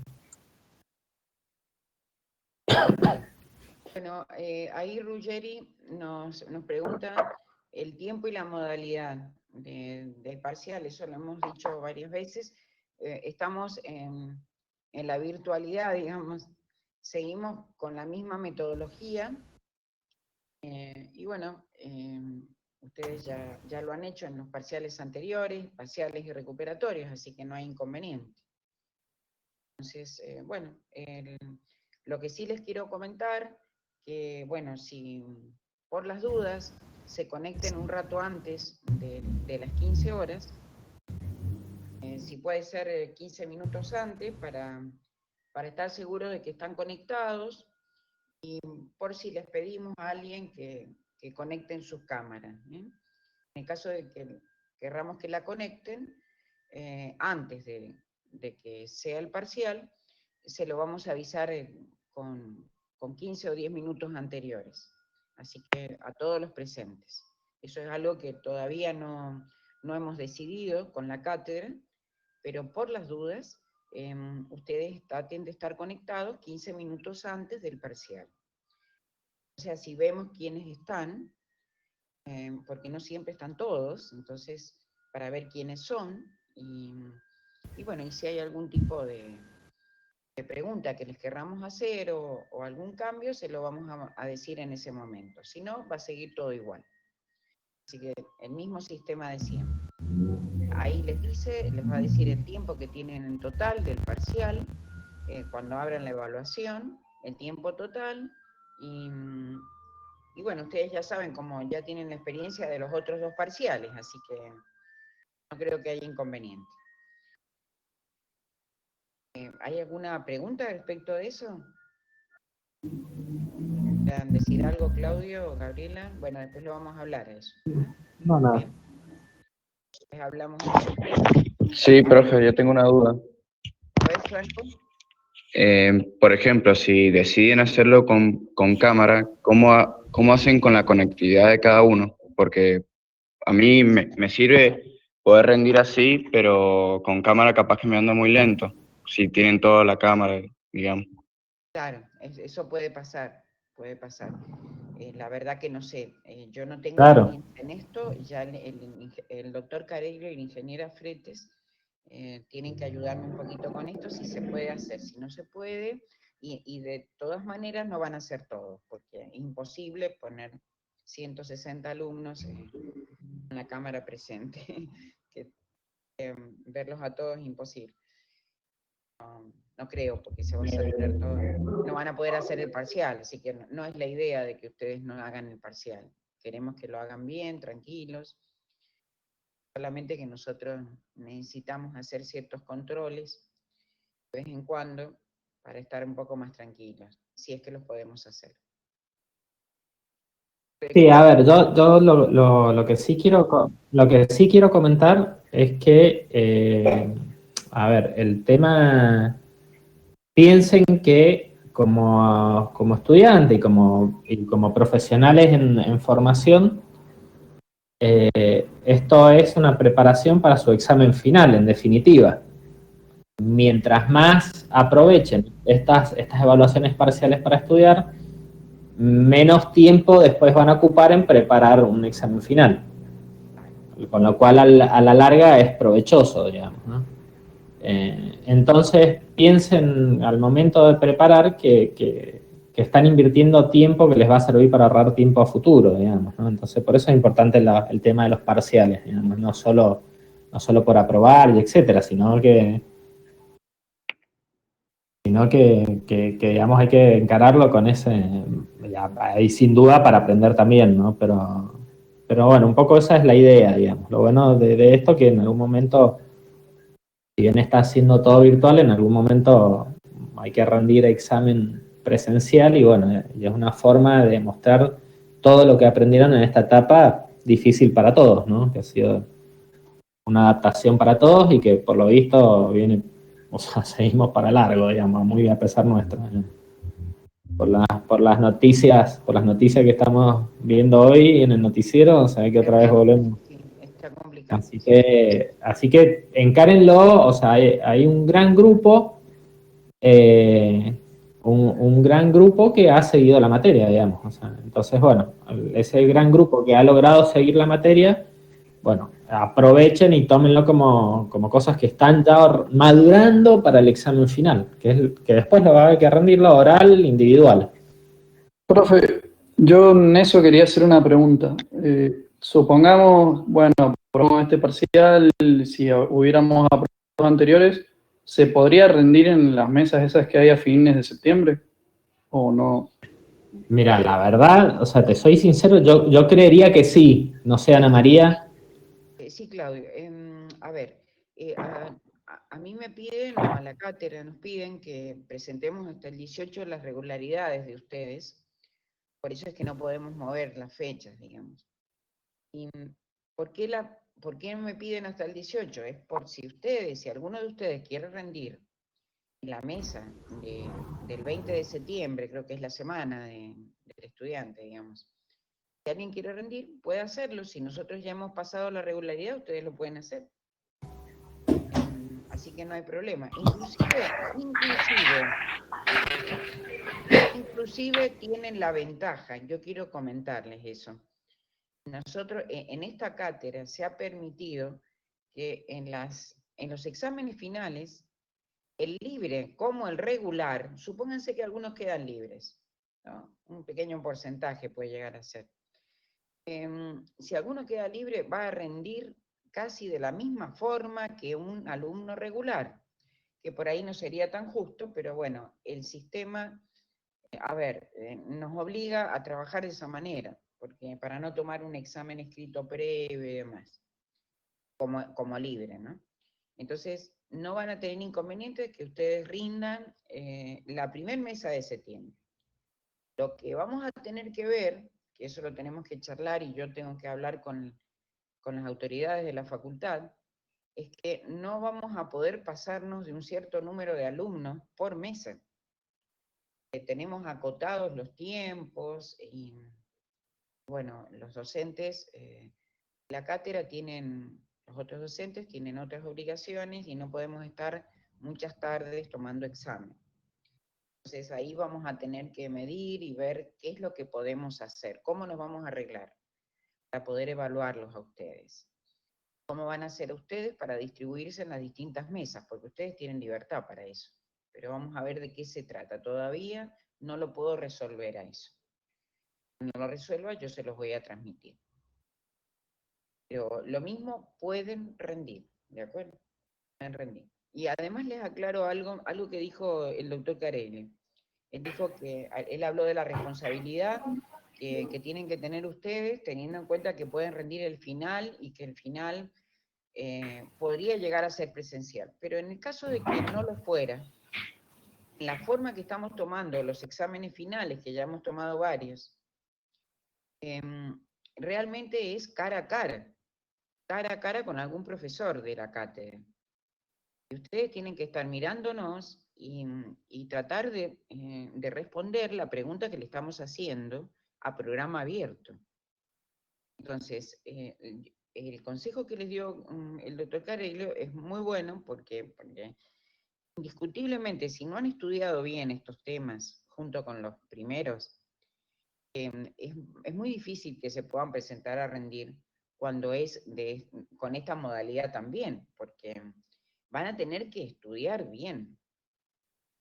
Speaker 1: Bueno, ahí Ruggeri nos pregunta el tiempo y la modalidad del parcial, eso lo hemos dicho varias veces. Estamos en la virtualidad, digamos, seguimos con la misma metodología, y bueno, ustedes ya lo han hecho en los parciales anteriores, parciales y recuperatorios, así que no hay inconveniente. Entonces, bueno, lo que sí les quiero comentar, que bueno, si por las dudas se conecten un rato antes de las 15 horas, si puede ser 15 minutos antes para estar seguro de que están conectados, y por si les pedimos a alguien que conecten sus cámaras. En el caso de que querramos que la conecten, antes de que sea el parcial, se lo vamos a avisar con 15 o 10 minutos anteriores. Así que a todos los presentes. Eso es algo que todavía no hemos decidido con la cátedra, pero por las dudas, ustedes traten de estar conectados 15 minutos antes del parcial. O sea, si vemos quiénes están, porque no siempre están todos, entonces, para ver quiénes son, y bueno, y si hay algún tipo de pregunta que les querramos hacer o algún cambio, se lo vamos a decir en ese momento. Si no, va a seguir todo igual. Así que el mismo sistema de siempre. Ahí les va a decir el tiempo que tienen en total del parcial, cuando abran la evaluación, el tiempo total, y bueno, ustedes ya saben, como ya tienen la experiencia de los otros dos parciales, así que no creo que haya inconveniente. ¿Hay alguna pregunta respecto de eso? ¿Quieran decir algo, Claudio o Gabriela? Bueno, después lo vamos a hablar a eso.
Speaker 8: No, nada.
Speaker 1: Bien. Después hablamos.
Speaker 7: Sí, profe, yo tengo una duda.
Speaker 1: A ver, Franco.
Speaker 7: Por ejemplo, si deciden hacerlo con cámara, ¿cómo hacen con la conectividad de cada uno? Porque a mí me sirve poder rendir así, pero con cámara capaz que me anda muy lento, si tienen toda la cámara, digamos.
Speaker 1: Claro, eso puede pasar, puede pasar. La verdad que no sé, yo no tengo
Speaker 8: Claro.
Speaker 1: experiencia en esto, ya el doctor Careiro y la ingeniera Fretes tienen que ayudarme un poquito con esto, si se puede hacer, si no se puede, y de todas maneras no van a ser todos, porque es imposible poner 160 alumnos en la cámara presente, que verlos a todos es imposible. No creo, porque se va a saturar todo. No van a poder hacer el parcial, así que no es la idea de que ustedes no hagan el parcial. Queremos que lo hagan bien, tranquilos. Solamente que nosotros necesitamos hacer ciertos controles de vez en cuando para estar un poco más tranquilos, si es que los podemos hacer.
Speaker 8: Sí, a ver, yo lo que sí quiero comentar es que, a ver, el tema, piensen que como estudiante y como profesionales en formación, esto es una preparación para su examen final, en definitiva. Mientras más aprovechen estas evaluaciones parciales para estudiar, menos tiempo después van a ocupar en preparar un examen final. Con lo cual, a la larga, es provechoso, digamos, ¿no? Entonces, piensen al momento de preparar que están invirtiendo tiempo que les va a servir para ahorrar tiempo a futuro, digamos, ¿no? Entonces, por eso es importante el tema de los parciales, digamos, no solo por aprobar y etcétera, sino que sino que digamos, hay que encararlo con ese, ahí sin duda para aprender también, ¿no? Pero bueno, un poco esa es la idea, digamos. Lo bueno de esto que en algún momento, si bien está haciendo todo virtual, en algún momento hay que rendir examen presencial y bueno, y es una forma de mostrar todo lo que aprendieron en esta etapa difícil para todos, ¿no? Que ha sido una adaptación para todos y que por lo visto viene, o sea, seguimos para largo, digamos, muy a pesar nuestro, ¿no? Por las noticias que estamos viendo hoy en el noticiero, o sea, que otra vez volvemos.
Speaker 1: Sí, está complicado.
Speaker 8: Así que encárenlo, o sea, hay un gran grupo, un gran grupo que ha seguido la materia, digamos. O sea, entonces, bueno, ese gran grupo que ha logrado seguir la materia, bueno, aprovechen y tómenlo como cosas que están ya madurando para el examen final, que después lo va a haber que rendirlo oral, individual.
Speaker 4: Profe, yo en eso quería hacer una pregunta. Supongamos, bueno, aprobamos este parcial, si hubiéramos aprobado los anteriores, ¿se podría rendir en las mesas esas que hay a fines de septiembre? ¿O no?
Speaker 8: Mira, la verdad, o sea, te soy sincero, yo creería que sí. No sé, Ana María.
Speaker 1: Sí, Claudio. A ver, a mí me piden, o a la cátedra nos piden que presentemos hasta el 18 las regularidades de ustedes. Por eso es que no podemos mover las fechas, digamos. ¿Y por qué me piden hasta el 18? Es por si alguno de ustedes quiere rendir en la mesa del 20 de septiembre, creo que es la semana del estudiante, digamos. Si alguien quiere rendir, puede hacerlo. Si nosotros ya hemos pasado la regularidad, ustedes lo pueden hacer. Así que no hay problema. Inclusive tienen la ventaja, yo quiero comentarles eso. Nosotros, en esta cátedra se ha permitido que en los exámenes finales, el libre como el regular, supónganse que algunos quedan libres, ¿no? Un pequeño porcentaje puede llegar a ser. Si alguno queda libre, va a rendir casi de la misma forma que un alumno regular, que por ahí no sería tan justo, pero bueno, el sistema, nos obliga a trabajar de esa manera, porque para no tomar un examen escrito previo y demás, como libre, ¿no? Entonces, no van a tener inconveniente que ustedes rindan la primer mesa de septiembre. Lo que vamos a tener que ver, que eso lo tenemos que charlar y yo tengo que hablar con las autoridades de la facultad, es que no vamos a poder pasarnos de un cierto número de alumnos por mesa. Tenemos acotados los tiempos y, bueno, los docentes, la cátedra los otros docentes tienen otras obligaciones y no podemos estar muchas tardes tomando examen. Entonces ahí vamos a tener que medir y ver qué es lo que podemos hacer, cómo nos vamos a arreglar para poder evaluarlos a ustedes. ¿Cómo van a hacer ustedes para distribuirse en las distintas mesas? Porque ustedes tienen libertad para eso. Pero vamos a ver de qué se trata. Todavía no lo puedo resolver a eso. Cuando lo resuelva, yo se los voy a transmitir. Pero lo mismo pueden rendir, ¿de acuerdo? Pueden rendir. Y además les aclaro algo que dijo el doctor Carelli. Él dijo él habló de la responsabilidad que tienen que tener ustedes, teniendo en cuenta que pueden rendir el final y que el final podría llegar a ser presencial. Pero en el caso de que no lo fuera, la forma que estamos tomando los exámenes finales, que ya hemos tomado varios, realmente es cara a cara con algún profesor de la cátedra. Y ustedes tienen que estar mirándonos y tratar de responder la pregunta que le estamos haciendo a programa abierto. Entonces, el consejo que les dio el doctor Carello es muy bueno porque indiscutiblemente, si no han estudiado bien estos temas junto con los primeros, es muy difícil que se puedan presentar a rendir cuando es con esta modalidad también, porque van a tener que estudiar bien.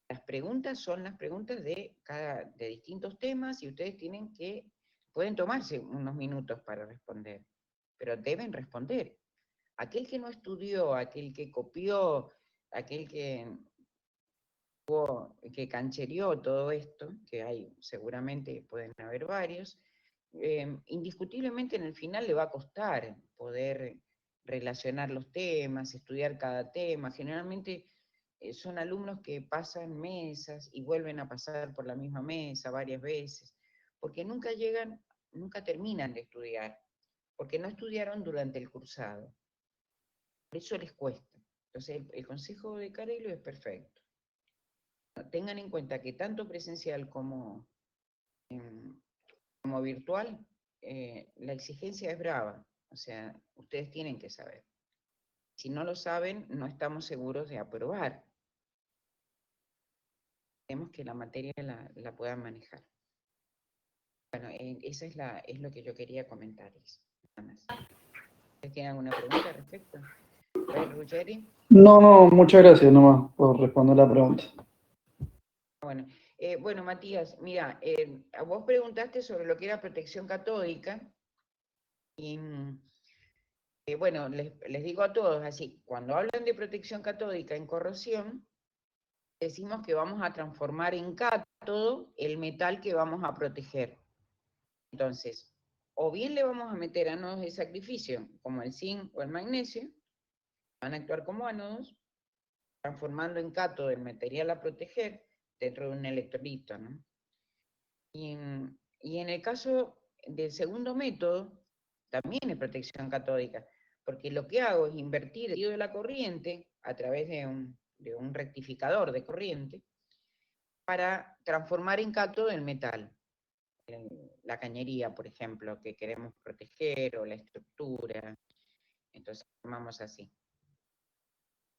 Speaker 1: Las preguntas son las preguntas de distintos temas y ustedes pueden tomarse unos minutos para responder, pero deben responder. Aquel que no estudió, aquel que copió, aquel que que canchereó todo esto, que hay seguramente pueden haber varios, indiscutiblemente en el final le va a costar poder relacionar los temas, estudiar cada tema. Generalmente son alumnos que pasan mesas y vuelven a pasar por la misma mesa varias veces, porque nunca llegan, nunca terminan de estudiar, porque no estudiaron durante el cursado. Por eso les cuesta. Entonces el consejo de Carello es perfecto. Tengan en cuenta que tanto presencial como virtual, la exigencia es brava. O sea, ustedes tienen que saber. Si no lo saben, no estamos seguros de aprobar. Queremos que la materia la puedan manejar. Bueno, esa es lo que yo quería comentarles. Nada más. ¿Tienen alguna pregunta al respecto? A ver, Ruggeri.
Speaker 4: No, muchas gracias nomás por responder la pregunta.
Speaker 1: Bueno, Matías, mira, vos preguntaste sobre lo que era protección catódica y bueno, les digo a todos así, cuando hablan de protección catódica en corrosión, decimos que vamos a transformar en cátodo el metal que vamos a proteger. Entonces, o bien le vamos a meter ánodos de sacrificio, como el zinc o el magnesio, van a actuar como ánodos, transformando en cátodo el material a proteger dentro de un electrolito, ¿no? Y en el caso del segundo método, también es protección catódica, porque lo que hago es invertir el sentido de la corriente a través de un rectificador de corriente para transformar en cátodo el metal. La cañería, por ejemplo, que queremos proteger, o la estructura. Entonces, formamos así.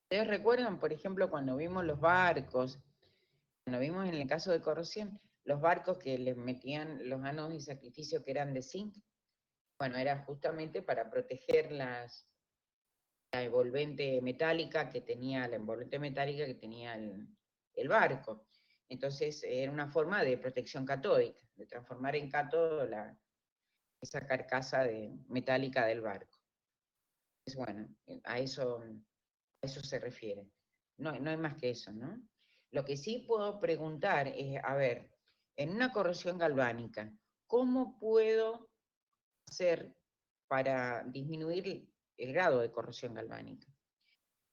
Speaker 1: ¿Ustedes recuerdan, por ejemplo, cuando vimos los barcos, cuando vimos en el caso de corrosión, los barcos que les metían los ánodos de sacrificio que eran de zinc? Bueno, era justamente para proteger la envolvente metálica que tenía, el barco. Entonces, era una forma de protección catódica, de transformar en cátodo esa carcasa metálica del barco. Entonces, bueno, a eso se refiere. No hay más que eso, ¿no? Lo que sí puedo preguntar es, a ver, en una corrosión galvánica, ¿cómo puedo hacer para disminuir el grado de corrosión galvánica?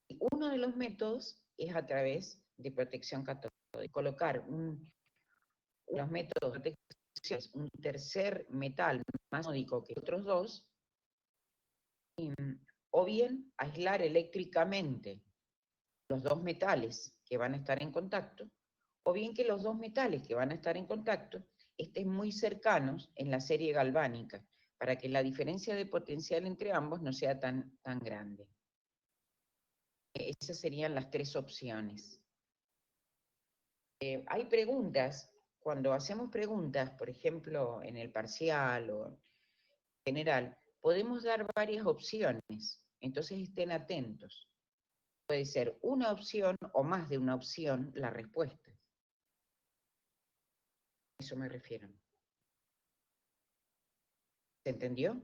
Speaker 1: Y uno de los métodos es a través de protección catódica, colocar los métodos de protección, un tercer metal más anódico que otros dos, o bien aislar eléctricamente los dos metales que van a estar en contacto, o bien que los dos metales que van a estar en contacto estén muy cercanos en la serie galvánica, para que la diferencia de potencial entre ambos no sea tan grande. Esas serían las tres opciones. Hay preguntas, cuando hacemos preguntas, por ejemplo, en el parcial o en general, podemos dar varias opciones, entonces estén atentos. Puede ser una opción o más de una opción la respuesta. A eso me refiero. ¿Se entendió?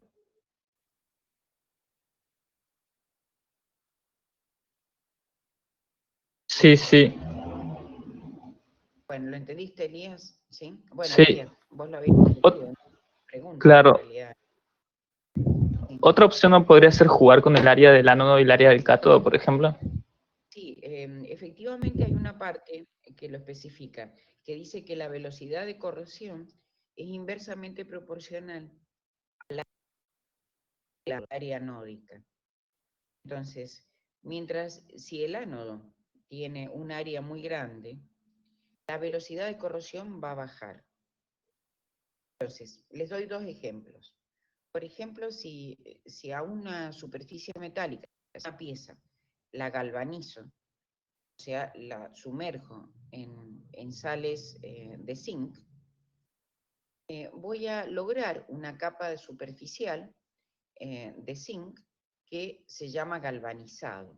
Speaker 3: Sí, sí.
Speaker 1: Bueno, ¿lo entendiste, Elías? ¿Sí? Bueno,
Speaker 3: Sí.
Speaker 1: Elías, vos lo habéis entendido, ¿no? Pregunta,
Speaker 3: Claro.
Speaker 1: en realidad. Sí.
Speaker 3: Otra opción no podría ser jugar con el área del ánodo y el área del cátodo, por ejemplo.
Speaker 1: Sí, efectivamente hay una parte que lo especifica, que dice que la velocidad de corrosión es inversamente proporcional a la área anódica. Entonces, si el ánodo tiene un área muy grande, la velocidad de corrosión va a bajar. Entonces, les doy dos ejemplos. Por ejemplo, si a una superficie metálica, esa pieza, la galvanizo, o sea, la sumerjo en sales de zinc, voy a lograr una capa superficial de zinc que se llama galvanizado.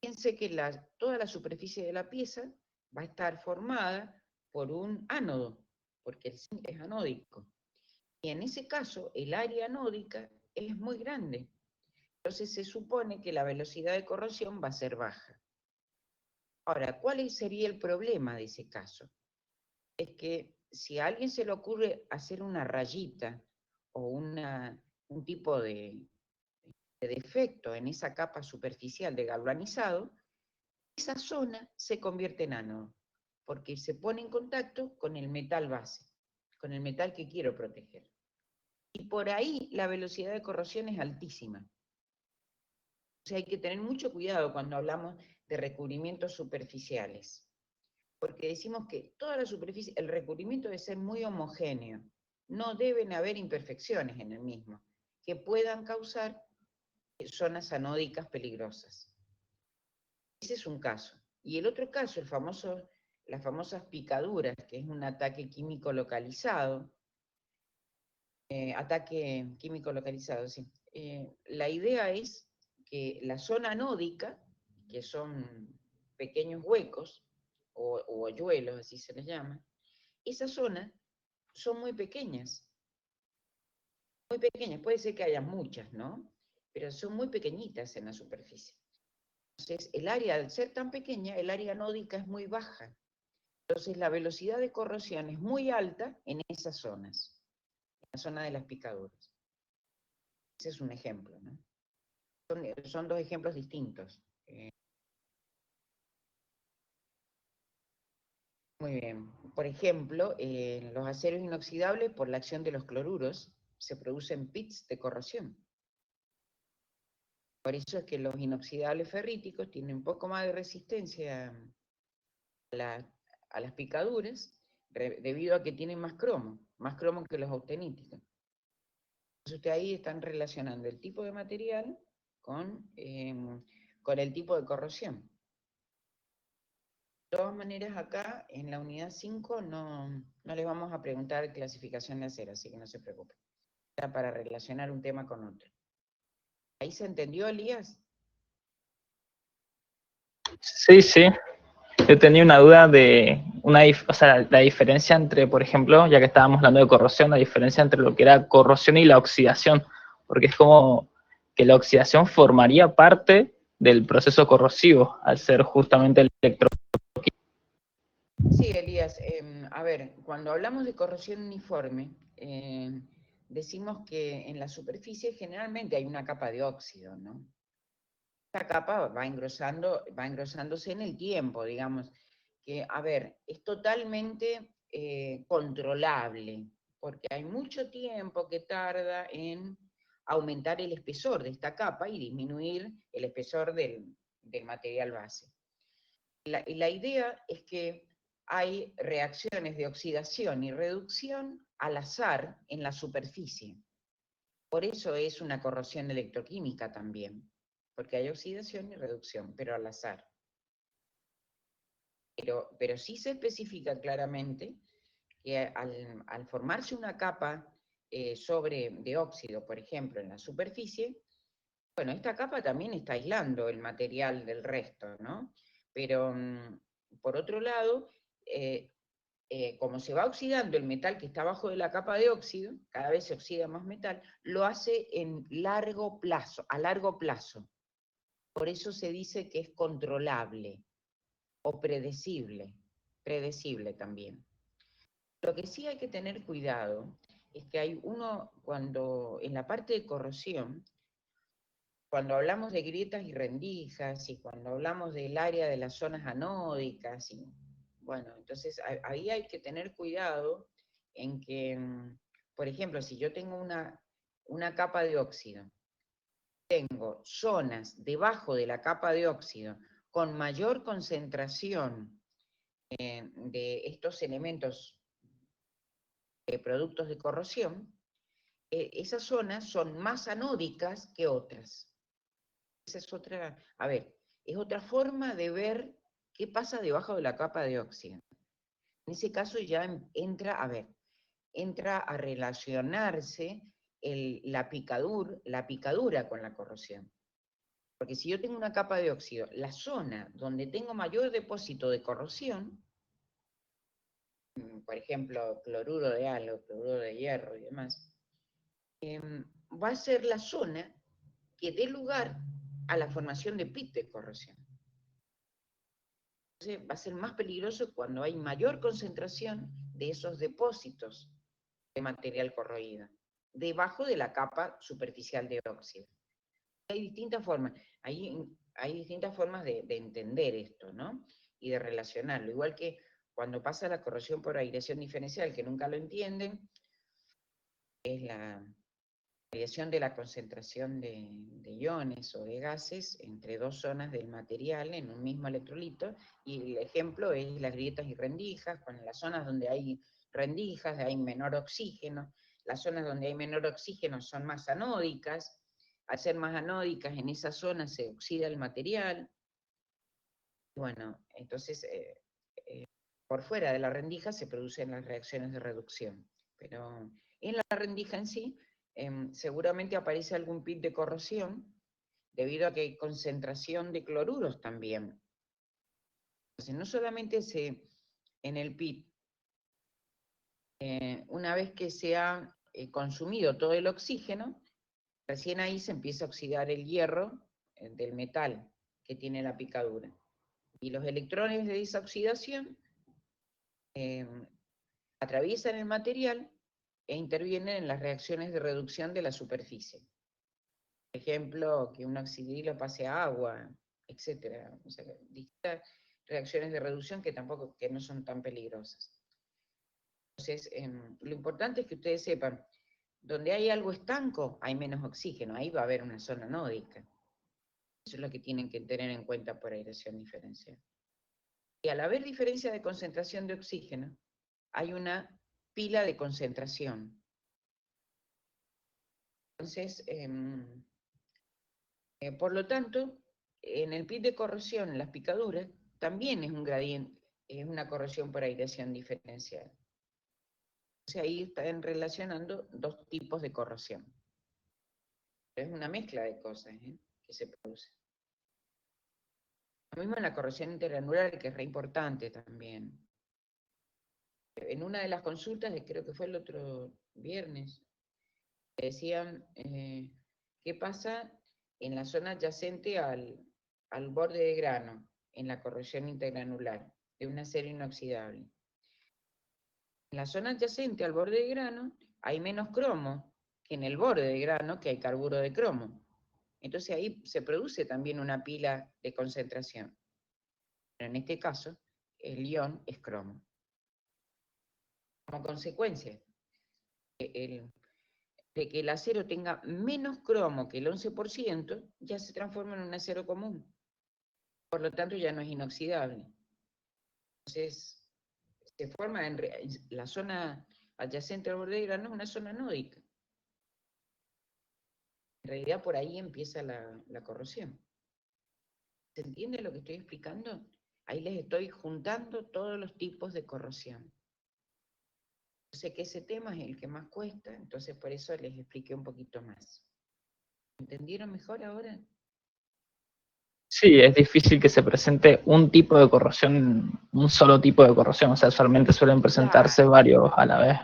Speaker 1: Fíjense que toda la superficie de la pieza va a estar formada por un ánodo, porque el zinc es anódico. Y en ese caso, el área anódica es muy grande. Entonces se supone que la velocidad de corrosión va a ser baja. Ahora, ¿cuál sería el problema de ese caso? Es que si a alguien se le ocurre hacer una rayita o un tipo de defecto en esa capa superficial de galvanizado, esa zona se convierte en ánodo, porque se pone en contacto con el metal base, con el metal que quiero proteger. Y por ahí la velocidad de corrosión es altísima. O sea, hay que tener mucho cuidado cuando hablamos de recubrimientos superficiales, porque decimos que toda la superficie, el recubrimiento debe ser muy homogéneo, no deben haber imperfecciones en el mismo, que puedan causar zonas anódicas peligrosas. Ese es un caso. Y el otro caso, las famosas picaduras, que es un ataque químico localizado, sí. La idea es que la zona anódica, que son pequeños huecos, o hoyuelos, así se les llama, esas zonas son muy pequeñas. Muy pequeñas, puede ser que haya muchas, ¿no? Pero son muy pequeñitas en la superficie. Entonces, el área, al ser tan pequeña, el área anódica es muy baja. Entonces, la velocidad de corrosión es muy alta en esas zonas, en la zona de las picaduras. Ese es un ejemplo, ¿no? Son dos ejemplos distintos. Muy bien. Por ejemplo, en los aceros inoxidables, por la acción de los cloruros, se producen pits de corrosión. Por eso es que los inoxidables ferríticos tienen un poco más de resistencia a las picaduras, debido a que tienen más cromo que los austeníticos. Entonces ustedes ahí están relacionando el tipo de material con el tipo de corrosión. De todas maneras, acá en la unidad 5 no les vamos a preguntar clasificación de acero, así que no se preocupen. Era para relacionar un tema con otro. ¿Ahí se entendió, Elías?
Speaker 3: Sí, sí. Yo tenía una duda de la diferencia entre, por ejemplo, ya que estábamos hablando de corrosión, la diferencia entre lo que era corrosión y la oxidación, porque es como que la oxidación formaría parte del proceso corrosivo, al ser justamente el electroquímico.
Speaker 1: Sí, Elías. A ver, cuando hablamos de corrosión uniforme, decimos que en la superficie generalmente hay una capa de óxido, ¿no? Esta capa va engrosándose en el tiempo, digamos, que, a ver, es totalmente controlable, porque hay mucho tiempo que tarda en aumentar el espesor de esta capa y disminuir el espesor del material base. La idea es que hay reacciones de oxidación y reducción al azar en la superficie. Por eso es una corrosión electroquímica también, porque hay oxidación y reducción, pero al azar. Pero sí se especifica claramente que al formarse una capa de óxido, por ejemplo, en la superficie, bueno, esta capa también está aislando el material del resto, ¿no? Pero, por otro lado, como se va oxidando el metal que está abajo de la capa de óxido, cada vez se oxida más metal, lo hace a largo plazo. Por eso se dice que es controlable o predecible también. Lo que sí hay que tener cuidado es que cuando en la parte de corrosión, cuando hablamos de grietas y rendijas, y cuando hablamos del área de las zonas anódicas, bueno, entonces ahí hay que tener cuidado en que, por ejemplo, si yo tengo una capa de óxido, tengo zonas debajo de la capa de óxido con mayor concentración de estos elementos, productos de corrosión, esas zonas son más anódicas que otras. Esa es otra forma de ver qué pasa debajo de la capa de óxido. En ese caso ya entra a relacionarse la picadura con la corrosión. Porque si yo tengo una capa de óxido, la zona donde tengo mayor depósito de corrosión, por ejemplo, cloruro de algo, cloruro de hierro y demás, va a ser la zona que dé lugar a la formación de pit de corrosión. Entonces va a ser más peligroso cuando hay mayor concentración de esos depósitos de material corroído, debajo de la capa superficial de óxido. Hay distintas formas, hay distintas formas de entender esto, ¿no? Y de relacionarlo. Igual que cuando pasa la corrosión por aireación diferencial, que nunca lo entienden, es la variación de la concentración de iones o de gases entre dos zonas del material en un mismo electrolito, y el ejemplo es las grietas y rendijas. Con las zonas donde hay rendijas hay menor oxígeno, las zonas donde hay menor oxígeno son más anódicas, al ser más anódicas en esa zona se oxida el material. Bueno, entonces por fuera de la rendija se producen las reacciones de reducción, pero en la rendija en sí seguramente aparece algún pit de corrosión, debido a que hay concentración de cloruros también. Entonces, no solamente en el pit, una vez que se ha consumido todo el oxígeno, recién ahí se empieza a oxidar el hierro del metal que tiene la picadura. Y los electrones de esa oxidación atraviesan el material e intervienen en las reacciones de reducción de la superficie. Por ejemplo, que un oxidrilo pase a agua, etc. O sea, distintas reacciones de reducción que no son tan peligrosas. Entonces, lo importante es que ustedes sepan, donde hay algo estanco, hay menos oxígeno, ahí va a haber una zona anódica. Eso es lo que tienen que tener en cuenta por aireación diferencial. Y al haber diferencia de concentración de oxígeno, hay una pila de concentración. Entonces, por lo tanto, en el pit de corrosión, en las picaduras, también es un gradiente, es una corrosión por aireación diferencial. Entonces ahí están relacionando dos tipos de corrosión. Es una mezcla de cosas que se produce. Lo mismo en la corrosión intergranular, que es re importante también. En una de las consultas, creo que fue el otro viernes, decían qué pasa en la zona adyacente al borde de grano, en la corrosión intergranular, de un acero inoxidable. En la zona adyacente al borde de grano hay menos cromo que en el borde de grano, que hay carburo de cromo. Entonces ahí se produce también una pila de concentración. Pero en este caso, el ion es cromo. Como consecuencia de que el acero tenga menos cromo que el 11%, ya se transforma en un acero común. Por lo tanto, ya no es inoxidable. Entonces, se forma en la zona adyacente al borde de grano, una zona anódica. En realidad, por ahí empieza la corrosión. ¿Se entiende lo que estoy explicando? Ahí les estoy juntando todos los tipos de corrosión. Yo sé que ese tema es el que más cuesta, entonces por eso les expliqué un poquito más. ¿Entendieron mejor ahora?
Speaker 3: Sí, es difícil que se presente un tipo de corrosión, un solo tipo de corrosión, o sea, usualmente suelen presentarse varios a la vez.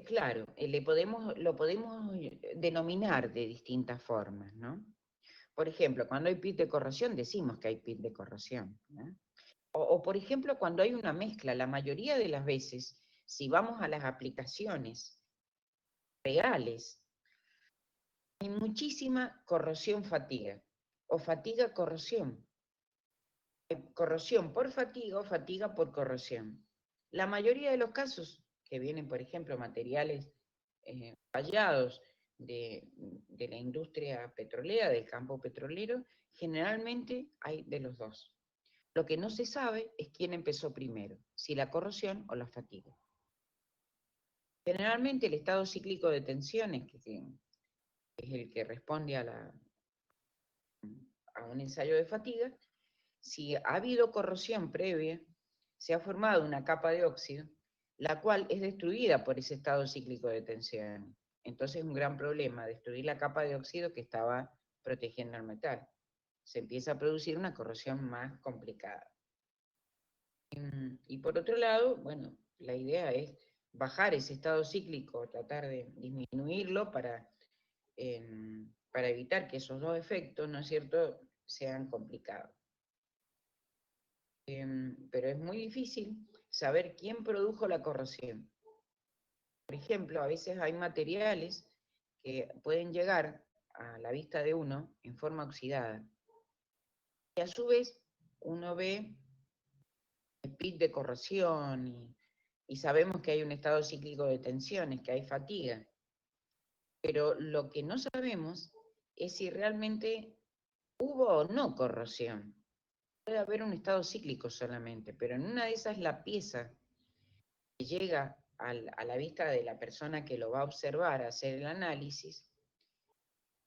Speaker 1: Claro, lo podemos denominar de distintas formas, ¿no? Por ejemplo, cuando hay pit de corrosión, decimos que hay pit de corrosión, ¿no? O por ejemplo, cuando hay una mezcla, la mayoría de las veces, si vamos a las aplicaciones reales, hay muchísima corrosión-fatiga, o fatiga-corrosión. Corrosión por fatiga o fatiga por corrosión. La mayoría de los casos que vienen, por ejemplo, materiales fallados de la industria petrolera, del campo petrolero, generalmente hay de los dos. Lo que no se sabe es quién empezó primero, si la corrosión o la fatiga. Generalmente el estado cíclico de tensiones, que es el que responde a un ensayo de fatiga, si ha habido corrosión previa, se ha formado una capa de óxido, la cual es destruida por ese estado cíclico de tensión. Entonces es un gran problema destruir la capa de óxido que estaba protegiendo al metal. Se empieza a producir una corrosión más complicada. Y por otro lado, bueno, la idea es bajar ese estado cíclico, tratar de disminuirlo para evitar que esos dos efectos, ¿no es cierto?, sean complicados. pero es muy difícil saber quién produjo la corrosión. Por ejemplo, a veces hay materiales que pueden llegar a la vista de uno en forma oxidada. Y a su vez, uno ve el pic de corrosión y sabemos que hay un estado cíclico de tensiones, que hay fatiga. Pero lo que no sabemos es si realmente hubo o no corrosión. Puede haber un estado cíclico solamente, pero en una de esas la pieza que llega a la vista de la persona que lo va a observar, a hacer el análisis,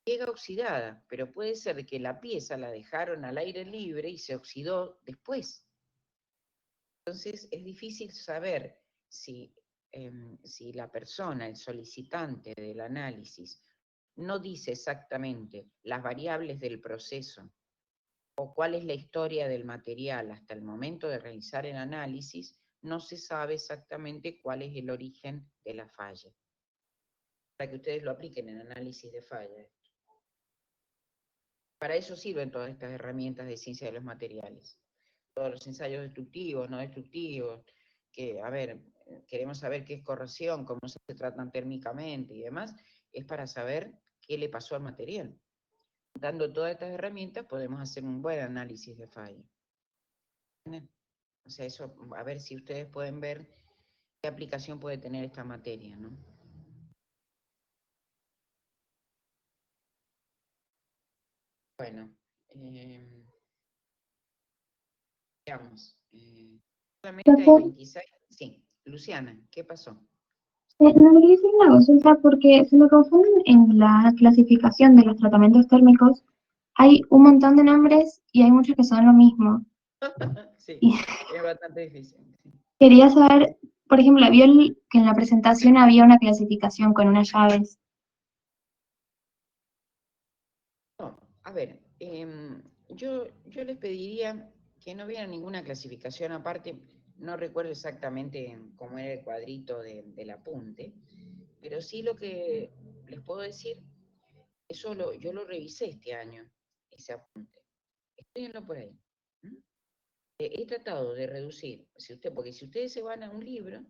Speaker 1: llega oxidada, pero puede ser que la pieza la dejaron al aire libre y se oxidó después. Entonces es difícil saber si la persona, el solicitante del análisis, no dice exactamente las variables del proceso o cuál es la historia del material hasta el momento de realizar el análisis, no se sabe exactamente cuál es el origen de la falla. Para que ustedes lo apliquen en análisis de falla. Para eso sirven todas estas herramientas de ciencia de los materiales. Todos los ensayos destructivos, no destructivos, que, a ver, queremos saber qué es corrosión, cómo se tratan térmicamente y demás, es para saber qué le pasó al material. Dando todas estas herramientas podemos hacer un buen análisis de falla. O sea, eso, a ver si ustedes pueden ver qué aplicación puede tener esta materia, ¿no? Bueno, veamos. Solamente hay 26. Sí, Luciana, ¿qué pasó?
Speaker 11: No quería hacer una consulta porque se me confunden en la clasificación de los tratamientos térmicos. Hay un montón de nombres y hay muchos que son lo mismo.
Speaker 1: Sí, es bastante difícil. Sí.
Speaker 11: Quería saber, por ejemplo, que en la presentación había una clasificación con unas llaves.
Speaker 1: No, a ver, yo les pediría que no vieran ninguna clasificación aparte. No recuerdo exactamente cómo era el cuadrito del apunte, pero sí lo que les puedo decir, eso yo lo revisé este año, ese apunte. Estudienlo por ahí. He tratado de reducir, porque si ustedes se van a un libro,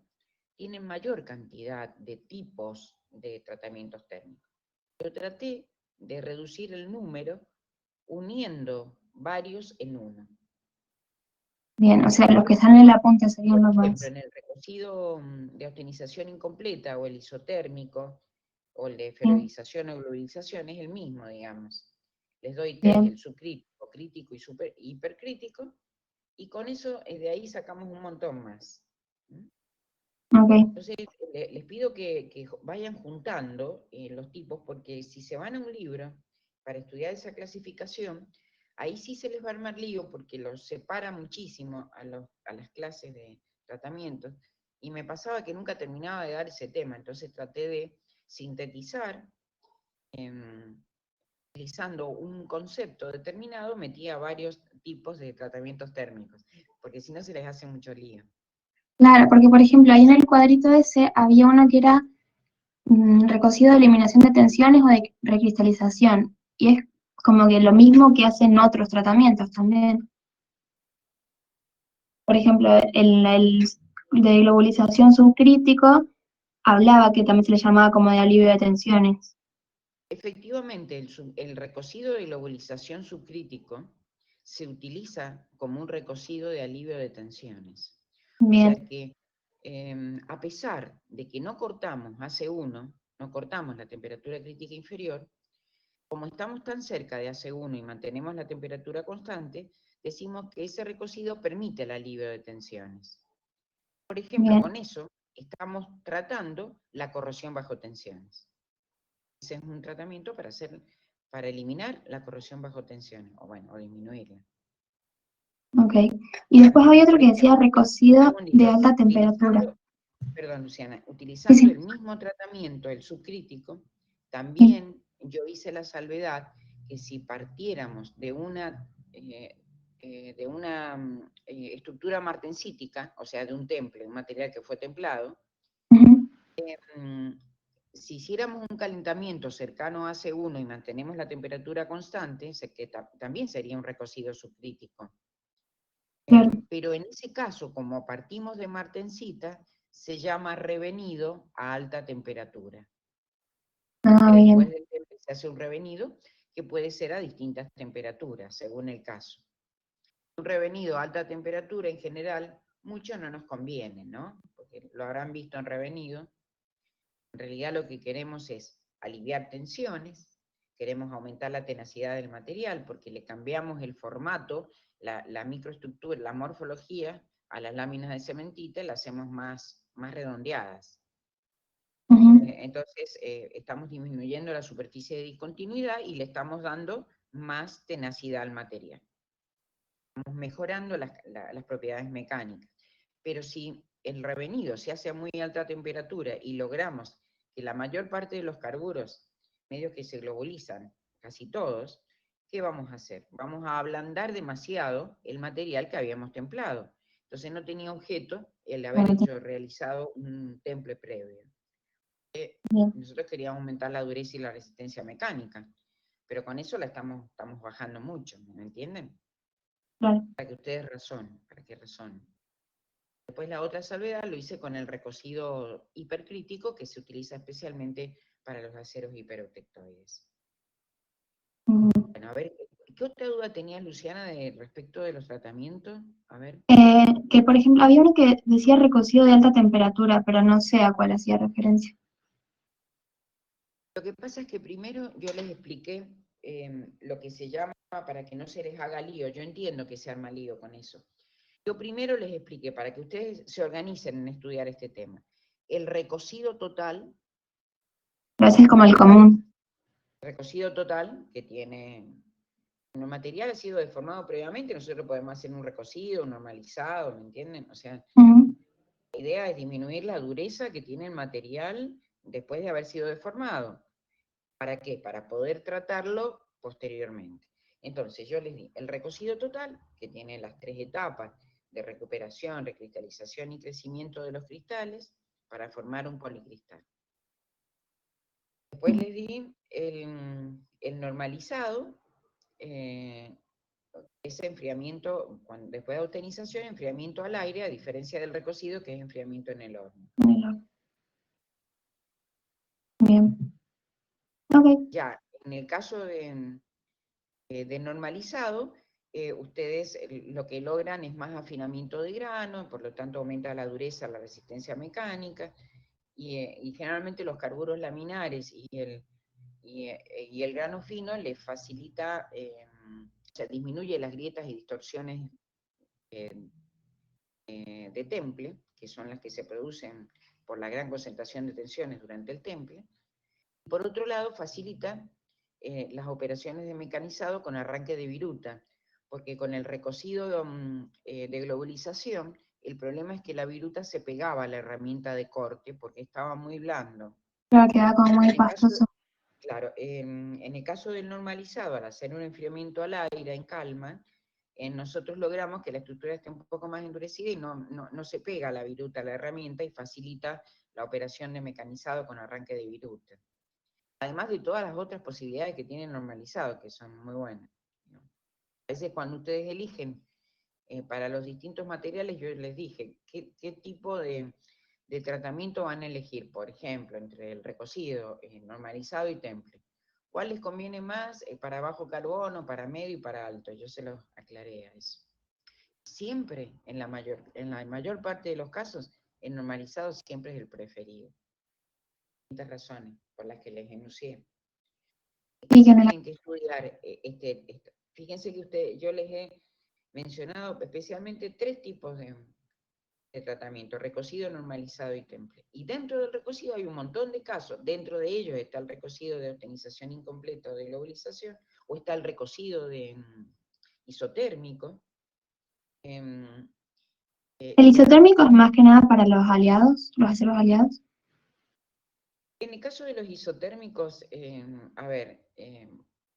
Speaker 1: tienen mayor cantidad de tipos de tratamientos térmicos. Yo traté de reducir el número uniendo varios en uno.
Speaker 11: Bien, o sea, los que están en el apunte serían los
Speaker 1: Por
Speaker 11: más.
Speaker 1: ejemplo, en el recocido de austinización incompleta o el isotérmico o el de ferroidización o globalización es el mismo, digamos. Les doy tres, el subcrítico, crítico y hipercrítico, y con eso de ahí sacamos un montón más.
Speaker 11: Okay.
Speaker 1: Entonces les pido que vayan juntando los tipos, porque si se van a un libro para estudiar esa clasificación, ahí sí se les va a armar lío porque los separa muchísimo a las clases de tratamientos, y me pasaba que nunca terminaba de dar ese tema, entonces traté de sintetizar, utilizando un concepto determinado, metía varios tipos de tratamientos térmicos, porque si no se les hace mucho lío.
Speaker 11: Claro, porque por ejemplo, ahí en el cuadrito ese había uno que era recocido de eliminación de tensiones o de recristalización, y es como que lo mismo que hacen otros tratamientos también. Por ejemplo, el de globalización subcrítico hablaba que también se le llamaba como de alivio de tensiones.
Speaker 1: Efectivamente, el recocido de globalización subcrítico se utiliza como un recocido de alivio de tensiones.
Speaker 11: Bien.
Speaker 1: O sea que, a pesar de que no cortamos AC1, no cortamos la temperatura crítica inferior, como estamos tan cerca de AC1 y mantenemos la temperatura constante, decimos que ese recocido permite el alivio de tensiones. Por ejemplo, con eso estamos tratando la corrosión bajo tensiones. Ese es un tratamiento para eliminar la corrosión bajo tensiones, o disminuirla.
Speaker 11: Ok. Y después había otro que decía recocido de alta temperatura.
Speaker 1: Perdón, Luciana, utilizando el mismo tratamiento, el subcrítico, también yo hice la salvedad que si partiéramos de una estructura martensítica, o sea, de un temple, un material que fue templado, si hiciéramos un calentamiento cercano a AC1 y mantenemos la temperatura constante, que también sería un recocido subcrítico. Pero en ese caso, como partimos de martensita, se llama revenido a alta temperatura. Después del temple se hace un revenido que puede ser a distintas temperaturas, según el caso. Un revenido a alta temperatura, en general, mucho no nos conviene, ¿no? Porque lo habrán visto en revenido. En realidad lo que queremos es aliviar tensiones, queremos aumentar la tenacidad del material, porque le cambiamos el formato, la microestructura, la morfología a las láminas de cementita y las hacemos más redondeadas. Entonces, estamos disminuyendo la superficie de discontinuidad y le estamos dando más tenacidad al material. Estamos mejorando las propiedades mecánicas. Pero si el revenido se hace a muy alta temperatura y logramos que la mayor parte de los carburos, medio que se globulizan, casi todos, ¿qué vamos a hacer? Vamos a ablandar demasiado el material que habíamos templado. Entonces no tenía objeto el haber realizado un temple previo. Nosotros queríamos aumentar la dureza y la resistencia mecánica, pero con eso la estamos bajando mucho, ¿me entienden?
Speaker 11: Claro.
Speaker 1: Para que ustedes razonen, para que razonen. Después la otra salvedad lo hice con el recocido hipercrítico que se utiliza especialmente para los aceros hiperotectoides. Bueno, a ver, ¿qué otra duda tenías, Luciana, respecto de los tratamientos? A ver.
Speaker 11: Que por ejemplo, había uno que decía recocido de alta temperatura, pero no sé a cuál hacía referencia.
Speaker 1: Lo que pasa es que primero yo les expliqué lo que se llama, para que no se les haga lío, yo entiendo que se arma lío con eso. Yo primero les expliqué, para que ustedes se organicen en estudiar este tema, el recocido total.
Speaker 11: Pero ese es como el común.
Speaker 1: El recocido total, que tiene, el material ha sido deformado previamente, nosotros podemos hacer un recocido, un normalizado, ¿me entienden? O sea, la idea es disminuir la dureza que tiene el material después de haber sido deformado. ¿Para qué? Para poder tratarlo posteriormente. Entonces yo les di el recocido total, que tiene las 3 etapas de recuperación, recristalización y crecimiento de los cristales, para formar un policristal. Después les di el normalizado, ese enfriamiento, después de autenización, enfriamiento al aire, a diferencia del recocido, que es enfriamiento en el horno.
Speaker 11: Bien. Okay.
Speaker 1: Ya, en el caso de normalizado, ustedes lo que logran es más afinamiento de grano, por lo tanto aumenta la dureza, la resistencia mecánica, y generalmente los carburos laminares y el grano fino les facilita, o sea, disminuye las grietas y distorsiones de temple, que son las que se producen por la gran concentración de tensiones durante el temple. Por otro lado, facilita las operaciones de mecanizado con arranque de viruta, porque con el recocido de globalización, el problema es que la viruta se pegaba a la herramienta de corte porque estaba muy blando.
Speaker 11: Claro, queda como muy pastoso.
Speaker 1: Claro, en el caso del normalizado, al hacer un enfriamiento al aire en calma, nosotros logramos que la estructura esté un poco más endurecida y no se pega la viruta a la herramienta y facilita la operación de mecanizado con arranque de viruta. Además de todas las otras posibilidades que tiene normalizado, que son muy buenas. A veces cuando ustedes eligen para los distintos materiales, yo les dije, ¿qué tipo de tratamiento van a elegir? Por ejemplo, entre el recocido, normalizado y temple. ¿Cuál les conviene más para bajo carbono, para medio y para alto? Yo se los aclaré a eso. Siempre, en la mayor parte de los casos, el normalizado siempre es el preferido. Muchas razones por las que les enuncié. Tienen que estudiar fíjense que yo les he mencionado especialmente 3 tipos de tratamiento: recocido, normalizado y temple. Y dentro del recocido hay un montón de casos. Dentro de ellos está el recocido de autenización incompleta o de globalización, o está el recocido de isotérmico.
Speaker 11: ¿El isotérmico es más que nada para los aliados, los aceros aliados?
Speaker 1: En el caso de los isotérmicos, a ver,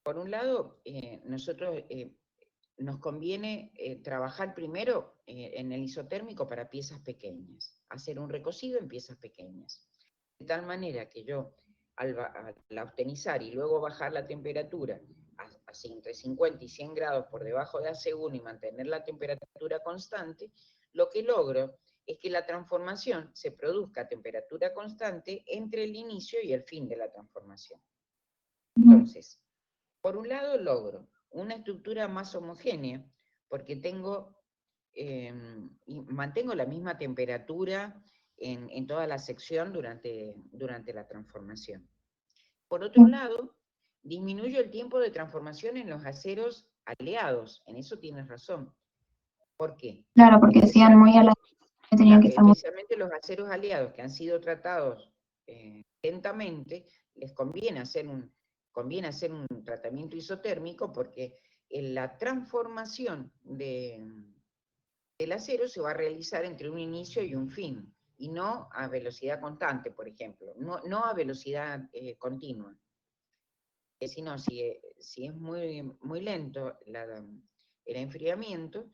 Speaker 1: por un lado, nosotros nos conviene trabajar primero en el isotérmico para piezas pequeñas, hacer un recocido en piezas pequeñas. De tal manera que yo, al austenizar y luego bajar la temperatura a así entre 50 y 100 grados por debajo de AC1 y mantener la temperatura constante, lo que logro es que la transformación se produzca a temperatura constante entre el inicio y el fin de la transformación. Entonces, por un lado logro una estructura más homogénea, porque tengo, y mantengo la misma temperatura en toda la sección durante la transformación. Por otro lado, disminuyo el tiempo de transformación en los aceros aleados, en eso tienes razón. ¿Por qué?
Speaker 11: Claro, porque decían muy a la... tenían que estar muy...
Speaker 1: Especialmente los aceros aliados que han sido tratados lentamente, les conviene hacer un tratamiento isotérmico porque la transformación del acero se va a realizar entre un inicio y un fin, y no a velocidad constante, por ejemplo, no a velocidad continua. Sino si es muy lento el enfriamiento,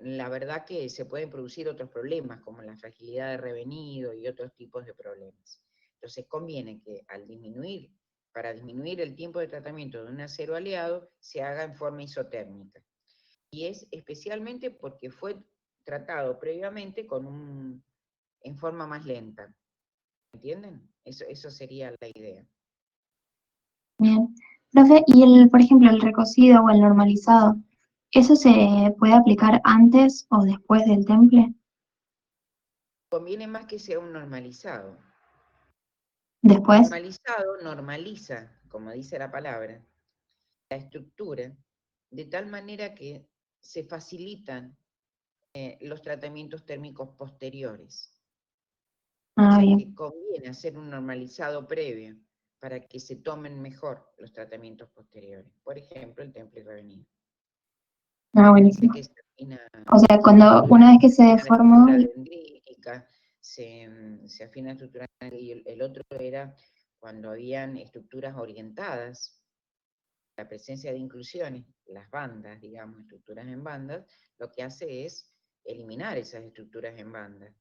Speaker 1: la verdad que se pueden producir otros problemas, como la fragilidad de revenido y otros tipos de problemas. Entonces conviene que para disminuir el tiempo de tratamiento de un acero aleado, se haga en forma isotérmica. Y es especialmente porque fue tratado previamente en forma más lenta. ¿Entienden? Eso sería la idea.
Speaker 11: Bien. Profe, y por ejemplo, el recocido o el normalizado, ¿eso se puede aplicar antes o después del temple?
Speaker 1: Conviene más que sea un normalizado.
Speaker 11: ¿Después?
Speaker 1: Normalizado normaliza, como dice la palabra, la estructura, de tal manera que se facilitan los tratamientos térmicos posteriores.
Speaker 11: Ah,
Speaker 1: O sea
Speaker 11: bien.
Speaker 1: que conviene hacer un normalizado previo para que se tomen mejor los tratamientos posteriores. Por ejemplo, el temple revenido.
Speaker 11: Ah, buenísimo.
Speaker 1: Que se afina,
Speaker 11: O sea, cuando una vez que se deformó...
Speaker 1: se afina la estructura y el otro era cuando habían estructuras orientadas, la presencia de inclusiones, las bandas, digamos, estructuras en bandas, lo que hace es eliminar esas estructuras en bandas,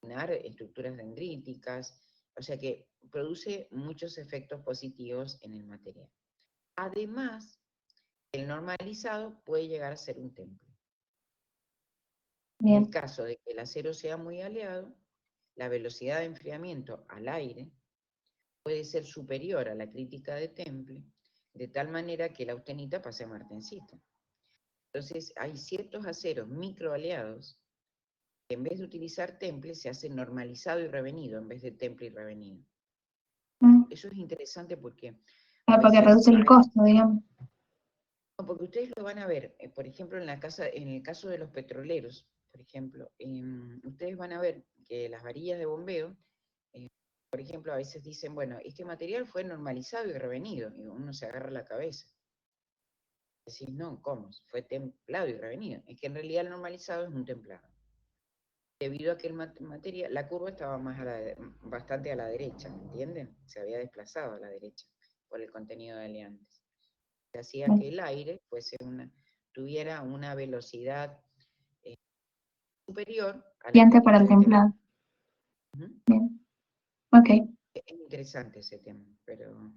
Speaker 1: eliminar estructuras dendríticas, o sea que produce muchos efectos positivos en el material. Además, el normalizado puede llegar a ser un temple.
Speaker 11: Bien.
Speaker 1: En el caso de que el acero sea muy aleado, la velocidad de enfriamiento al aire puede ser superior a la crítica de temple, de tal manera que la austenita pase a martensita. Entonces, hay ciertos aceros microaleados que en vez de utilizar temple se hace normalizado y revenido en vez de temple y revenido. Eso es interesante porque...
Speaker 11: porque reduce el costo, digamos.
Speaker 1: Porque ustedes lo van a ver, por ejemplo, en el caso de los petroleros, por ejemplo, ustedes van a ver que las varillas de bombeo, por ejemplo, a veces dicen, bueno, este material fue normalizado y revenido, y uno se agarra la cabeza. Decís, no, ¿cómo? Fue templado y revenido. Es que en realidad el normalizado es un templado. Debido a que el material, la curva estaba bastante a la derecha, ¿me entienden? Se había desplazado a la derecha por el contenido de aleantes. Se hacía que el aire tuviera una velocidad superior a la
Speaker 11: para el templado. Bien. Ok.
Speaker 1: Es interesante ese tema, pero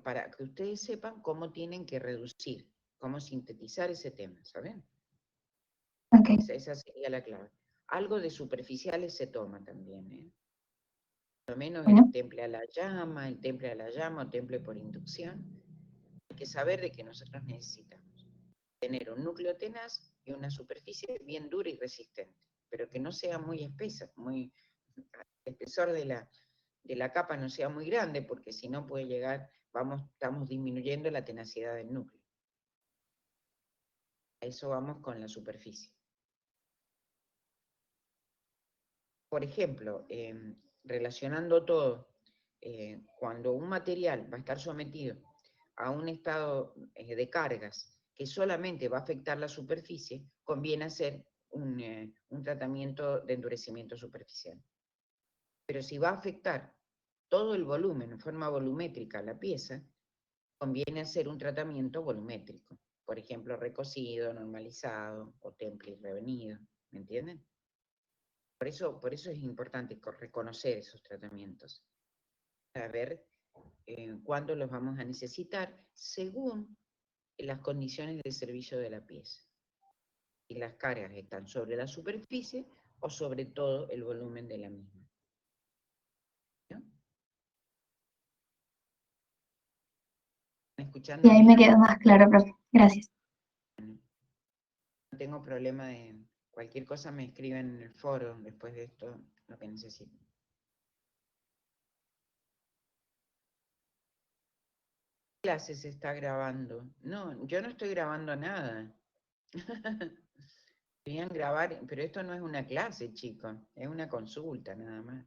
Speaker 1: para que ustedes sepan cómo tienen que reducir, cómo sintetizar ese tema, ¿saben?
Speaker 11: Okay.
Speaker 1: Esa sería la clave. Algo de superficiales se toma también, ¿eh? Por lo menos el temple a la llama, o temple por inducción. Hay que saber de que nosotros necesitamos tener un núcleo tenaz y una superficie bien dura y resistente, pero que no sea muy espesa, el espesor de la capa no sea muy grande, porque si no puede llegar, estamos disminuyendo la tenacidad del núcleo. A eso vamos con la superficie. Por ejemplo, relacionando todo, cuando un material va a estar sometido a un estado de cargas que solamente va a afectar la superficie, conviene hacer un tratamiento de endurecimiento superficial. Pero si va a afectar todo el volumen en forma volumétrica a la pieza, conviene hacer un tratamiento volumétrico. Por ejemplo, recocido, normalizado o temple y revenido. ¿Me entienden? Por eso es importante reconocer esos tratamientos. Para ver cuándo los vamos a necesitar según las condiciones de servicio de la pieza. Y las cargas están sobre la superficie o sobre todo el volumen de la misma. ¿No? ¿Me escuchando?
Speaker 11: Y ahí me quedó más claro, profe. Gracias.
Speaker 1: No tengo problema de cualquier cosa, me escriben en el foro después de esto, lo que necesiten. ¿Qué clase se está grabando? No, yo no estoy grabando nada. Querían grabar, pero esto no es una clase, chicos, es una consulta nada más.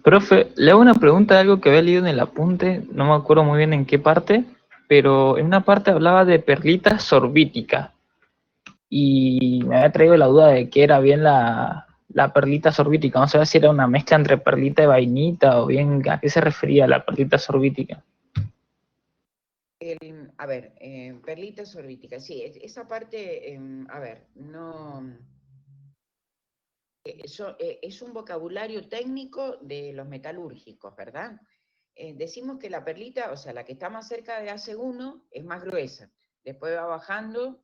Speaker 3: Profe, le hago una pregunta de algo que había leído en el apunte, no me acuerdo muy bien en qué parte, pero en una parte hablaba de perlita sorbítica. Y me había traído la duda de qué era bien la perlita sorbítica. No sé si era una mezcla entre perlita y vainita o bien a qué se refería la perlita sorbítica.
Speaker 1: A ver, perlita sorbítica, sí, esa parte, a ver, no... Eso, es un vocabulario técnico de los metalúrgicos, ¿verdad? Decimos que la perlita, o sea, la que está más cerca de AC1 es más gruesa. Después va bajando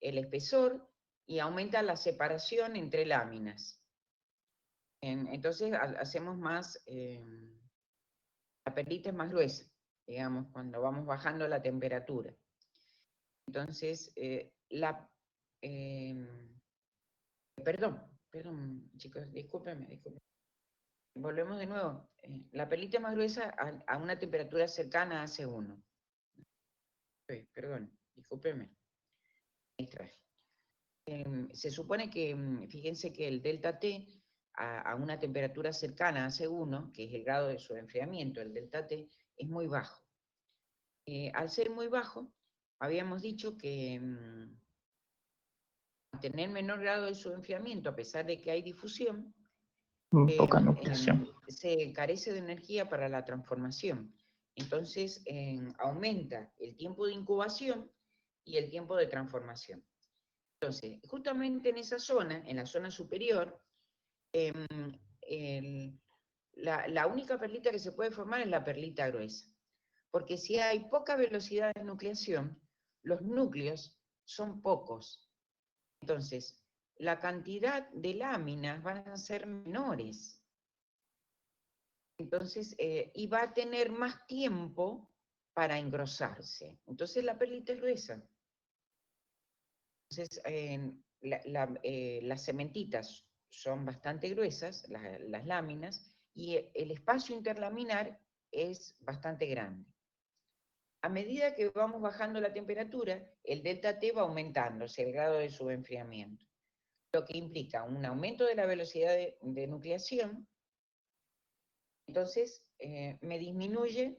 Speaker 1: el espesor y aumenta la separación entre láminas. Entonces hacemos más, la perlita es más gruesa, digamos, cuando vamos bajando la temperatura. Entonces, perdón, chicos, discúlpenme. Volvemos de nuevo. La perlita es más gruesa a una temperatura cercana a AC1. Perdón, discúlpenme. Se supone que, fíjense que el delta T a una temperatura cercana a AC1, que es el grado de su enfriamiento, el delta T, es muy bajo. Al ser muy bajo, habíamos dicho que tener menor grado de su enfriamiento, a pesar de que hay difusión,
Speaker 3: Poca nucleación.
Speaker 1: se carece de energía para la transformación. Entonces, aumenta el tiempo de incubación y el tiempo de transformación. Entonces, justamente en esa zona, en la zona superior, la única perlita que se puede formar es la perlita gruesa. Porque si hay poca velocidad de nucleación, los núcleos son pocos. Entonces, la cantidad de láminas van a ser menores. Entonces, y va a tener más tiempo para engrosarse. Entonces, la perlita es gruesa. Entonces, las cementitas son bastante gruesas, las láminas, y el espacio interlaminar es bastante grande. A medida que vamos bajando la temperatura, el delta T va aumentando, o sea, el grado de su enfriamiento, lo que implica un aumento de la velocidad de nucleación. Entonces, me disminuye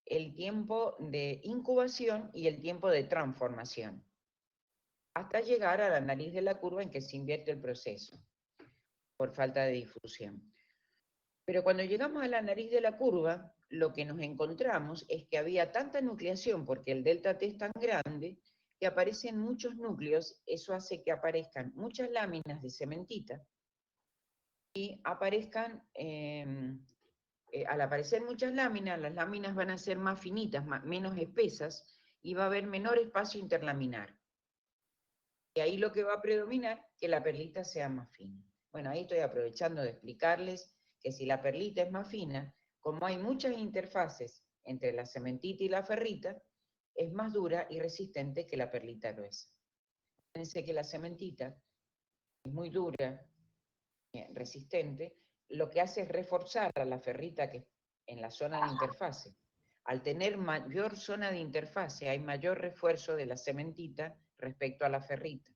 Speaker 1: el tiempo de incubación y el tiempo de transformación, hasta llegar a la nariz de la curva en que se invierte el proceso, por falta de difusión. Pero cuando llegamos a la nariz de la curva, lo que nos encontramos es que había tanta nucleación, porque el delta T es tan grande, que aparecen muchos núcleos, eso hace que aparezcan muchas láminas de cementita, y aparezcan, al aparecer muchas láminas, las láminas van a ser más finitas, menos espesas, y va a haber menor espacio interlaminar. Y ahí lo que va a predominar, que la perlita sea más fina. Bueno, ahí estoy aprovechando de explicarles que si la perlita es más fina, como hay muchas interfaces entre la cementita y la ferrita, es más dura y resistente que la perlita gruesa. Fíjense que la cementita es muy dura, resistente, lo que hace es reforzar a la ferrita que en la zona de interfase. Al tener mayor zona de interfase, hay mayor refuerzo de la cementita respecto a la ferrita.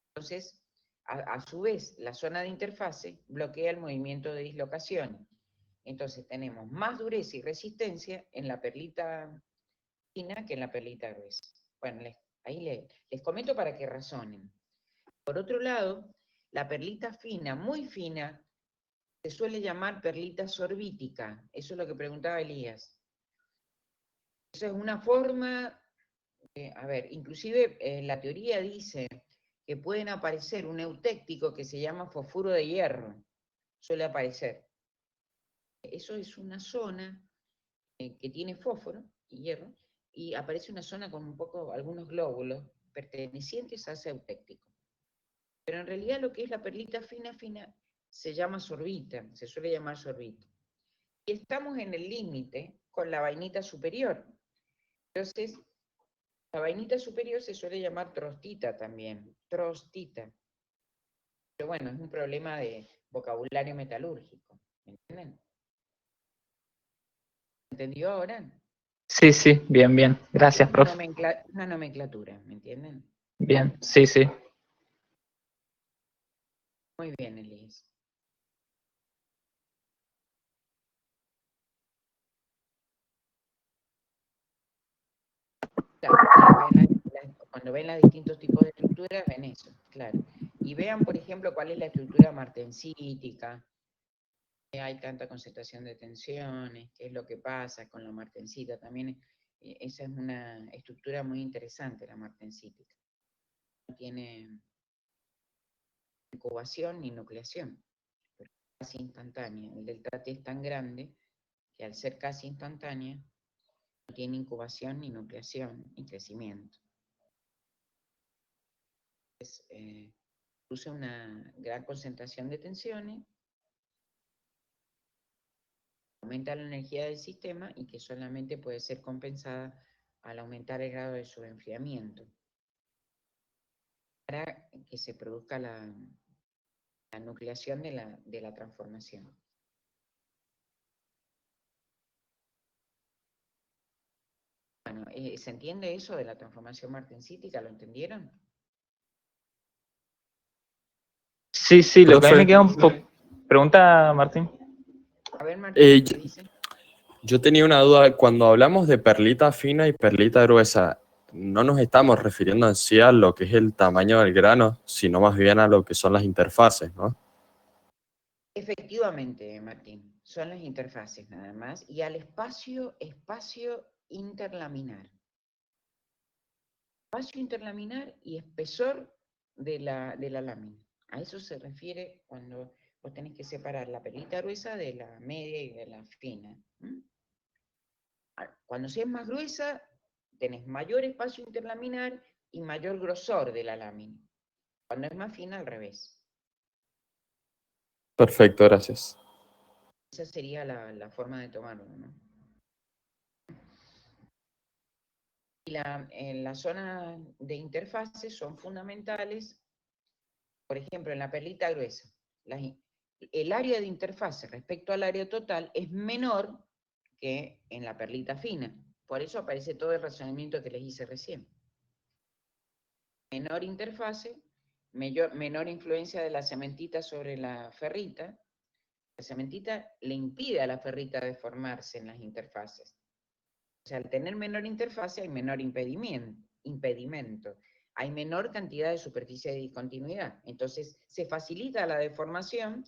Speaker 1: Entonces, a su vez, la zona de interfase bloquea el movimiento de dislocación. Entonces, tenemos más dureza y resistencia en la perlita fina que en la perlita gruesa. Bueno, ahí les comento para que razonen. Por otro lado, la perlita fina, muy fina, se suele llamar perlita sorbítica. Eso es lo que preguntaba Elías. Eso es una forma, a ver, inclusive la teoría dice que pueden aparecer un eutéctico que se llama fosfuro de hierro, suele aparecer. Eso es una zona que tiene fósforo y hierro, y aparece una zona con un poco, algunos glóbulos pertenecientes a ese eutéctico. Pero en realidad lo que es la perlita fina se llama sorbita, se suele llamar sorbita. Y estamos en el límite con la vainita superior. Entonces, la vainita superior se suele llamar trostita también, trostita. Pero bueno, es un problema de vocabulario metalúrgico, ¿me entienden? ¿Entendió ahora?
Speaker 3: Sí, sí, bien, bien. Gracias, profe.
Speaker 1: Una nomenclatura, ¿me entienden?
Speaker 3: Bien, sí, sí.
Speaker 1: Muy bien, Elise. Claro, cuando ven los distintos tipos de estructuras, ven eso, claro. Y vean, por ejemplo, cuál es la estructura martensítica, que hay tanta concentración de tensiones, qué es lo que pasa con la martensita. También esa es una estructura muy interesante, la martensítica. No tiene incubación ni nucleación, pero es casi instantánea. El delta T es tan grande que al ser casi instantánea, no tiene incubación ni nucleación ni crecimiento. Produce una gran concentración de tensiones, aumenta la energía del sistema y que solamente puede ser compensada al aumentar el grado de su enfriamiento, para que se produzca la nucleación de la transformación. Bueno, ¿se entiende eso de la transformación martensítica? ¿Lo entendieron?
Speaker 3: Sí, sí, lo que a mí
Speaker 12: Profe,
Speaker 3: me queda un poco... Pregunta, Martín.
Speaker 1: A ver, Martín, ¿qué dice?
Speaker 12: yo tenía una duda. Cuando hablamos de perlita fina y perlita gruesa, no nos estamos refiriendo en sí a lo que es el tamaño del grano, sino más bien a lo que son las interfaces, ¿no?
Speaker 1: Efectivamente, Martín, son las interfaces nada más, y al espacio interlaminar. Espacio interlaminar y espesor de la lámina. A eso se refiere cuando vos tenés que separar la perlita gruesa de la media y de la fina. Cuando sea más gruesa, tenés mayor espacio interlaminar y mayor grosor de la lámina. Cuando es más fina, al revés.
Speaker 12: Perfecto, gracias.
Speaker 1: Esa sería la forma de tomarlo, ¿no? Y en la zona de interfaces son fundamentales, por ejemplo, en la perlita gruesa. El área de interfase respecto al área total es menor que en la perlita fina. Por eso aparece todo el razonamiento que les hice recién. Menor interfase, menor influencia de la cementita sobre la ferrita. La cementita le impide a la ferrita deformarse en las interfaces. O sea, al tener menor interfase hay menor impedimento. Hay menor cantidad de superficie de discontinuidad. Entonces, se facilita la deformación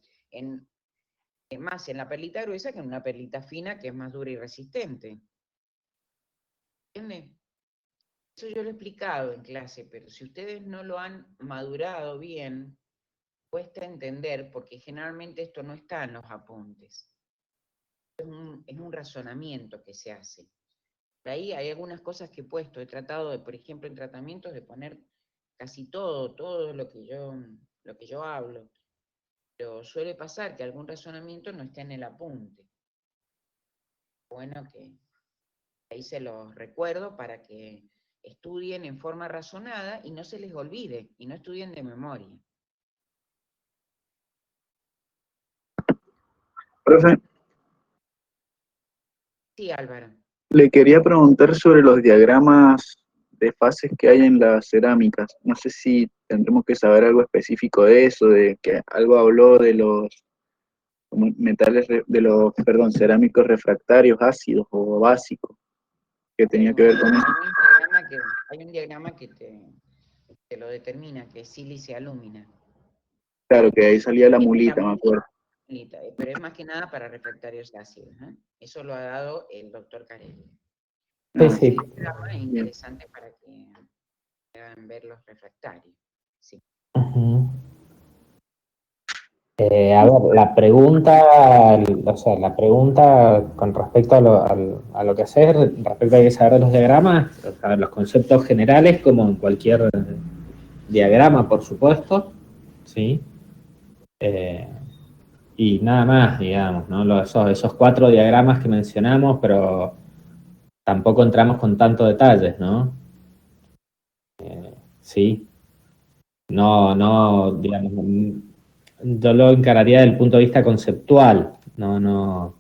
Speaker 1: más en la perlita gruesa que en una perlita fina que es más dura y resistente. ¿Entienden? Eso yo lo he explicado en clase, pero si ustedes no lo han madurado bien, cuesta entender, porque generalmente esto no está en los apuntes. Es un razonamiento que se hace. Por ahí hay algunas cosas que he puesto, he tratado de, por ejemplo, en tratamientos de poner casi todo lo que yo hablo, pero suele pasar que algún razonamiento no esté en el apunte. Bueno, que ahí se los recuerdo para que estudien en forma razonada y no se les olvide, y no estudien de memoria.
Speaker 13: Profe,
Speaker 1: Sí, Álvaro.
Speaker 13: le quería preguntar sobre los diagramas de fases que hay en las cerámicas. No sé si tendremos que saber algo específico de eso, de que algo habló de los metales, cerámicos refractarios ácidos o básicos, que tenía que ver con eso.
Speaker 1: Hay un diagrama que te lo determina, que es sílice alúmina.
Speaker 13: Claro, que ahí salía la mulita, me acuerdo.
Speaker 1: Pero es más que nada para refractarios ácidos. Eso lo ha dado el doctor Carelli.
Speaker 8: Sí, sí.
Speaker 1: Es interesante para que puedan ver los refractarios. Sí.
Speaker 8: Ujú. A ver, la pregunta con respecto a lo que hacer, respecto a que saber de los diagramas, a ver, los conceptos generales, como en cualquier diagrama, por supuesto, ¿sí? Y nada más, digamos, ¿no? Esos 4 diagramas que mencionamos, pero tampoco entramos con tantos detalles, ¿no? Sí. No, digamos, yo lo encararía desde el punto de vista conceptual, no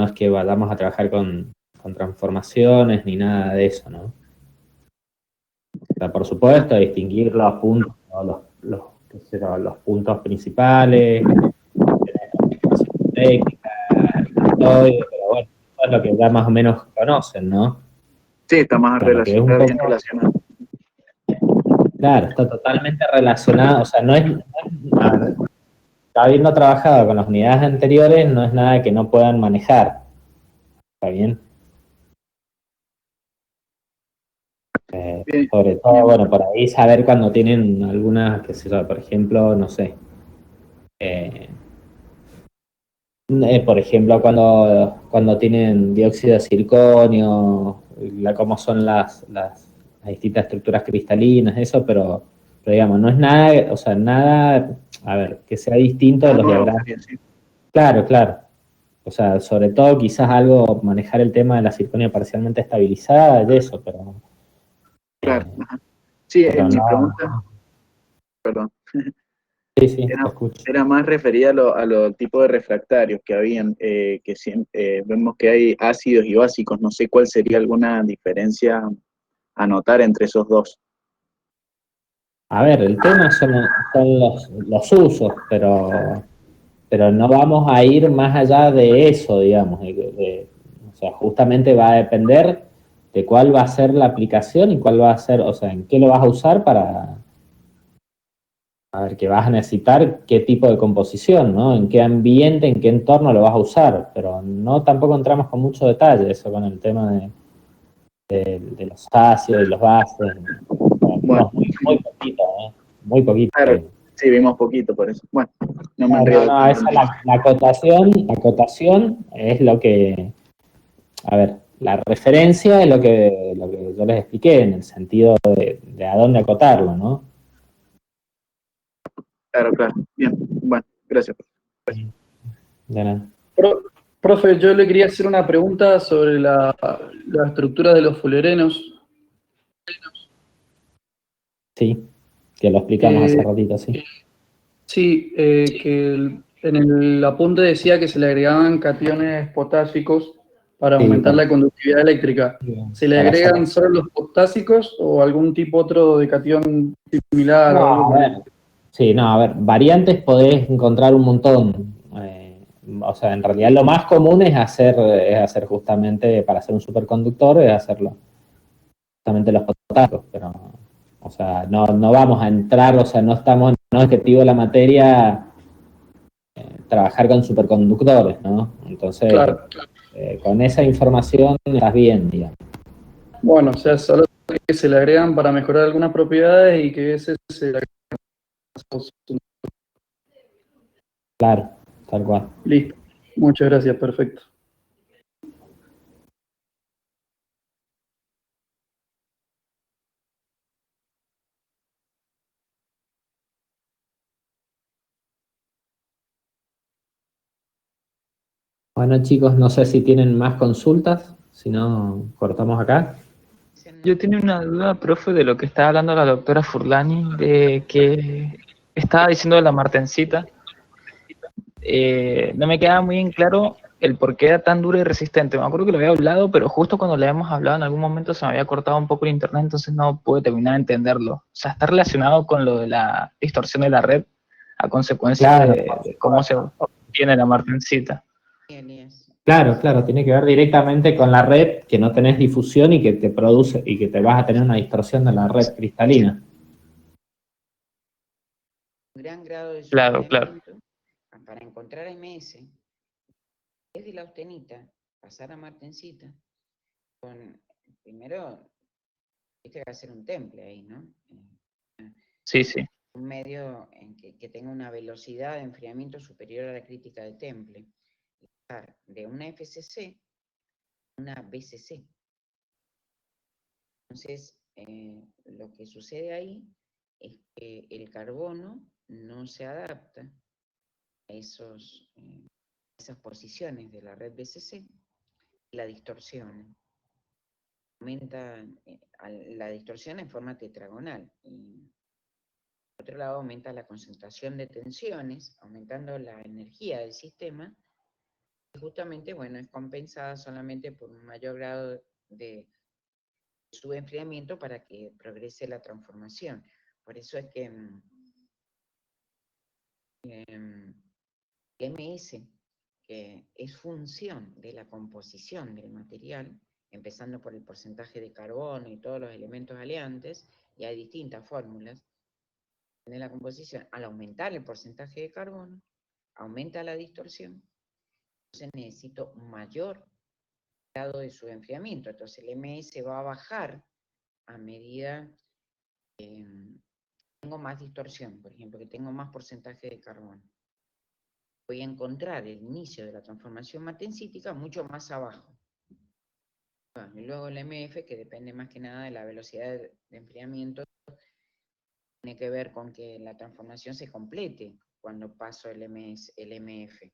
Speaker 8: es que vayamos a trabajar con transformaciones ni nada de eso, ¿no? O sea, por supuesto, distinguir los puntos, ¿no? qué sé yo, los puntos principales, técnica, pero bueno, eso es lo que ya más o menos conocen, ¿no?
Speaker 13: Sí, está más
Speaker 8: O sea, lo que es un
Speaker 13: bien
Speaker 8: poco,
Speaker 13: relacionado.
Speaker 8: claro, está totalmente relacionado, o sea, a ver, habiendo trabajado con las unidades anteriores, no es nada que no puedan manejar. ¿Está bien?
Speaker 13: Bien,
Speaker 8: Sobre todo, bueno, por ahí saber cuando tienen algunas, qué sé yo, por ejemplo, no sé. eh, por ejemplo, cuando tienen dióxido de circonio, cómo son las distintas estructuras cristalinas, eso, pero digamos, no es nada, o sea, nada, a ver, que sea distinto de los
Speaker 13: nuevo,
Speaker 8: diagramas.
Speaker 13: sería así.
Speaker 8: Claro, claro. O sea, sobre todo quizás algo, manejar el tema de la circonia parcialmente estabilizada y eso, pero
Speaker 13: Claro, ajá. Sí, mi
Speaker 8: no.
Speaker 13: pregunta, perdón,
Speaker 8: Sí, sí,
Speaker 13: era,
Speaker 8: te escucho.
Speaker 13: era más referida a los tipos de refractarios que habían, que vemos que hay ácidos y básicos, no sé cuál sería alguna diferencia a notar entre esos dos.
Speaker 8: A ver, el tema son los usos, pero no vamos a ir más allá de eso, digamos. O sea, justamente va a depender de cuál va a ser la aplicación y cuál va a ser, o sea, en qué lo vas a usar para, a ver, que vas a necesitar qué tipo de composición, ¿no? En qué ambiente, en qué entorno lo vas a usar, pero no tampoco entramos con mucho detalle, eso con el tema de los ácidos y los bases.
Speaker 13: Bueno,
Speaker 8: Muy poquito, ¿eh? Muy poquito.
Speaker 13: claro, sí, vimos poquito por eso. Bueno, no me
Speaker 8: No,
Speaker 13: enredo
Speaker 8: no,
Speaker 13: tanto.
Speaker 8: esa la acotación es lo que, a ver, la referencia es lo que yo les expliqué en el sentido de a dónde acotarlo, ¿no?
Speaker 13: Claro, claro. Bien, bueno, gracias.
Speaker 8: De nada.
Speaker 4: Profe, yo le quería hacer una pregunta sobre la estructura de los fullerenos.
Speaker 8: Sí, que lo explicamos hace ratito, sí.
Speaker 4: Sí, que en el apunte decía que se le agregaban cationes potásicos para
Speaker 8: Sí,
Speaker 4: aumentar la conductividad eléctrica. ¿Se le
Speaker 8: para hacer-
Speaker 4: agregan solo los potásicos o algún tipo otro de cation similar
Speaker 8: No,
Speaker 4: o algo
Speaker 8: a
Speaker 4: por el
Speaker 8: ver. Sí, no, a ver, variantes podés encontrar un montón. O sea, en realidad lo más común es hacer justamente, para hacer un superconductor, es hacerlo justamente los potásicos, pero, o sea, no vamos a entrar, o sea, no es objetivo de la materia trabajar con superconductores, ¿no? Entonces,
Speaker 4: Claro.
Speaker 8: con esa información estás bien, digamos.
Speaker 4: Bueno, o sea, solo que se le agregan para mejorar algunas propiedades y que ese se le agrega.
Speaker 8: Claro, tal cual.
Speaker 4: Listo. Muchas gracias, perfecto.
Speaker 8: Bueno, chicos, no sé si tienen más consultas, si no, cortamos acá.
Speaker 3: Yo tenía una duda, profe, de lo que estaba hablando la doctora Furlani, de que estaba diciendo de la martensita. No me quedaba muy en claro el por qué era tan dura y resistente. Me acuerdo que lo había hablado, pero justo cuando le habíamos hablado en algún momento se me había cortado un poco el internet, entonces no pude terminar de entenderlo. O sea, está relacionado con lo de la distorsión de la red a consecuencia
Speaker 8: Claro,
Speaker 3: de cómo se obtiene la martensita.
Speaker 8: claro, tiene que ver directamente con la red, que no tenés difusión y que te produce, y que te vas a tener una distorsión de la red cristalina.
Speaker 1: Un gran grado de
Speaker 3: Claro, claro.
Speaker 1: sostenimiento para encontrar MS es de la austenita, pasar a martensita, primero, viste que va a ser un temple ahí, ¿no?
Speaker 3: Sí, sí.
Speaker 1: Un medio en que tenga una velocidad de enfriamiento superior a la crítica de Temple. Pasar de una FCC a una BCC. Entonces, lo que sucede ahí es que el carbono no se adapta a esas posiciones de la red BCC, la distorsión. Aumenta la distorsión en forma tetragonal. Y por otro lado, aumenta la concentración de tensiones, aumentando la energía del sistema, y justamente, bueno, es compensada solamente por un mayor grado de subenfriamiento para que progrese la transformación. Por eso es que MS, que es función de la composición del material, empezando por el porcentaje de carbono y todos los elementos aleantes, y hay distintas fórmulas de la composición. Al aumentar el porcentaje de carbono, aumenta la distorsión, entonces necesito mayor grado de subenfriamiento. Entonces el MS va a bajar a medida que tengo más distorsión, por ejemplo, que tengo más porcentaje de carbono. Voy a encontrar el inicio de la transformación martensítica mucho más abajo. Y luego el MF, que depende más que nada de la velocidad de enfriamiento, tiene que ver con que la transformación se complete cuando paso el MF.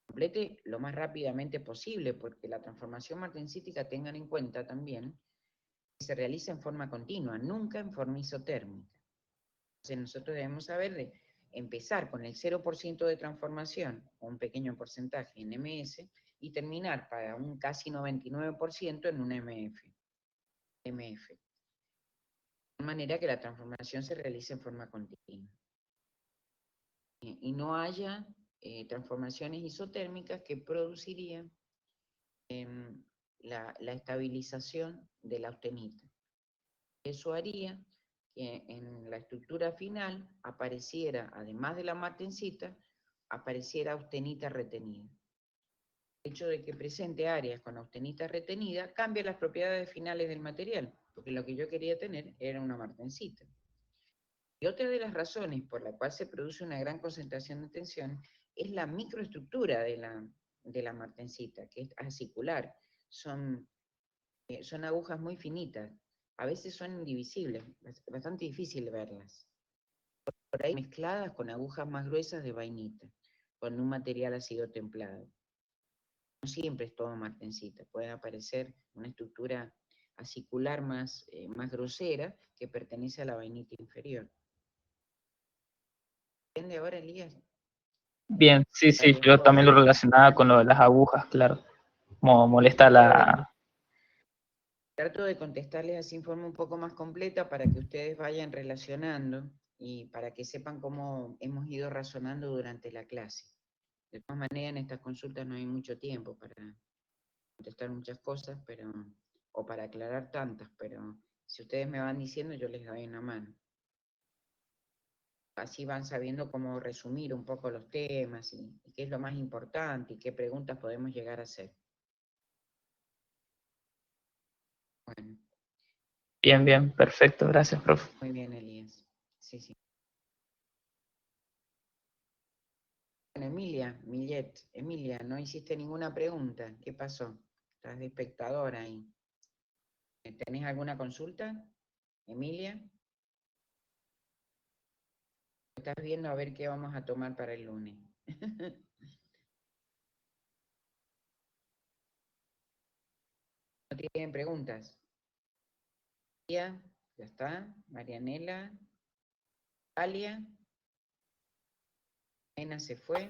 Speaker 1: Complete lo más rápidamente posible, porque la transformación martensítica, tengan en cuenta también, que se realiza en forma continua, nunca en forma isotérmica. Entonces nosotros debemos saber de empezar con el 0% de transformación, o un pequeño porcentaje en MS, y terminar para un casi 99% en un MF. De manera que la transformación se realice en forma continua. Y no haya transformaciones isotérmicas que producirían la estabilización de la austenita. Eso haría que en la estructura final apareciera, además de la martensita, apareciera austenita retenida. El hecho de que presente áreas con austenita retenida cambia las propiedades finales del material, porque lo que yo quería tener era una martensita. Y otra de las razones por la cual se produce una gran concentración de tensión es la microestructura de la martensita, que es acicular. Son agujas muy finitas, a veces son indivisibles, bastante difícil verlas. Por ahí mezcladas con agujas más gruesas de vainita, con un material ácido templado. No siempre es todo martensita, puede aparecer una estructura acicular más grosera que pertenece a la vainita inferior. ¿Entiende ahora, Elías?
Speaker 3: Bien, sí, yo también lo relacionaba con lo de las agujas, claro. Como molesta la...
Speaker 1: Trato de contestarles así en forma un poco más completa para que ustedes vayan relacionando y para que sepan cómo hemos ido razonando durante la clase. De todas maneras, en estas consultas no hay mucho tiempo para contestar muchas cosas, o para aclarar tantas, pero si ustedes me van diciendo, yo les doy una mano. Así van sabiendo cómo resumir un poco los temas y qué es lo más importante y qué preguntas podemos llegar a hacer. Bueno.
Speaker 3: Bien, perfecto, gracias, profe.
Speaker 1: Muy bien, Elías. Sí. Bueno, Emilia, no hiciste ninguna pregunta. ¿Qué pasó? Estás de espectadora ahí. ¿Tenés alguna consulta, Emilia? Estás viendo a ver qué vamos a tomar para el lunes. ¿No tienen preguntas? Ya está. Marianela. Alia. Ana se fue.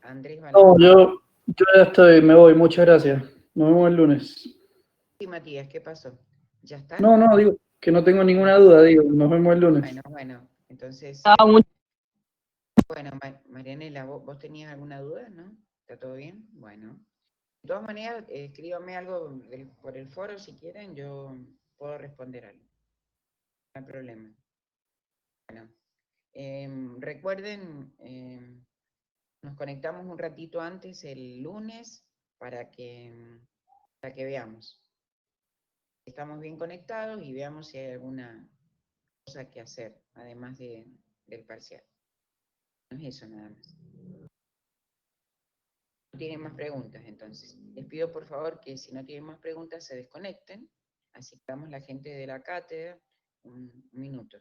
Speaker 1: Andrés
Speaker 4: No, yo ya estoy, me voy, muchas gracias. Nos vemos el lunes.
Speaker 1: Sí, Matías, ¿qué pasó? ¿Ya está?
Speaker 4: No, digo que no tengo ninguna duda, nos vemos el lunes.
Speaker 1: Bueno, entonces... Bueno, Marianela, ¿vos tenías alguna duda, no? ¿Está todo bien? Bueno. De todas maneras, escríbame algo por el foro si quieren, yo puedo responder algo. No hay problema. Bueno, recuerden, nos conectamos un ratito antes el lunes para que veamos. Estamos bien conectados y veamos si hay alguna cosa que hacer, además del parcial. No es eso nada más. No tienen más preguntas, entonces. Les pido por favor que si no tienen más preguntas se desconecten, así que damos la gente de la cátedra un minuto.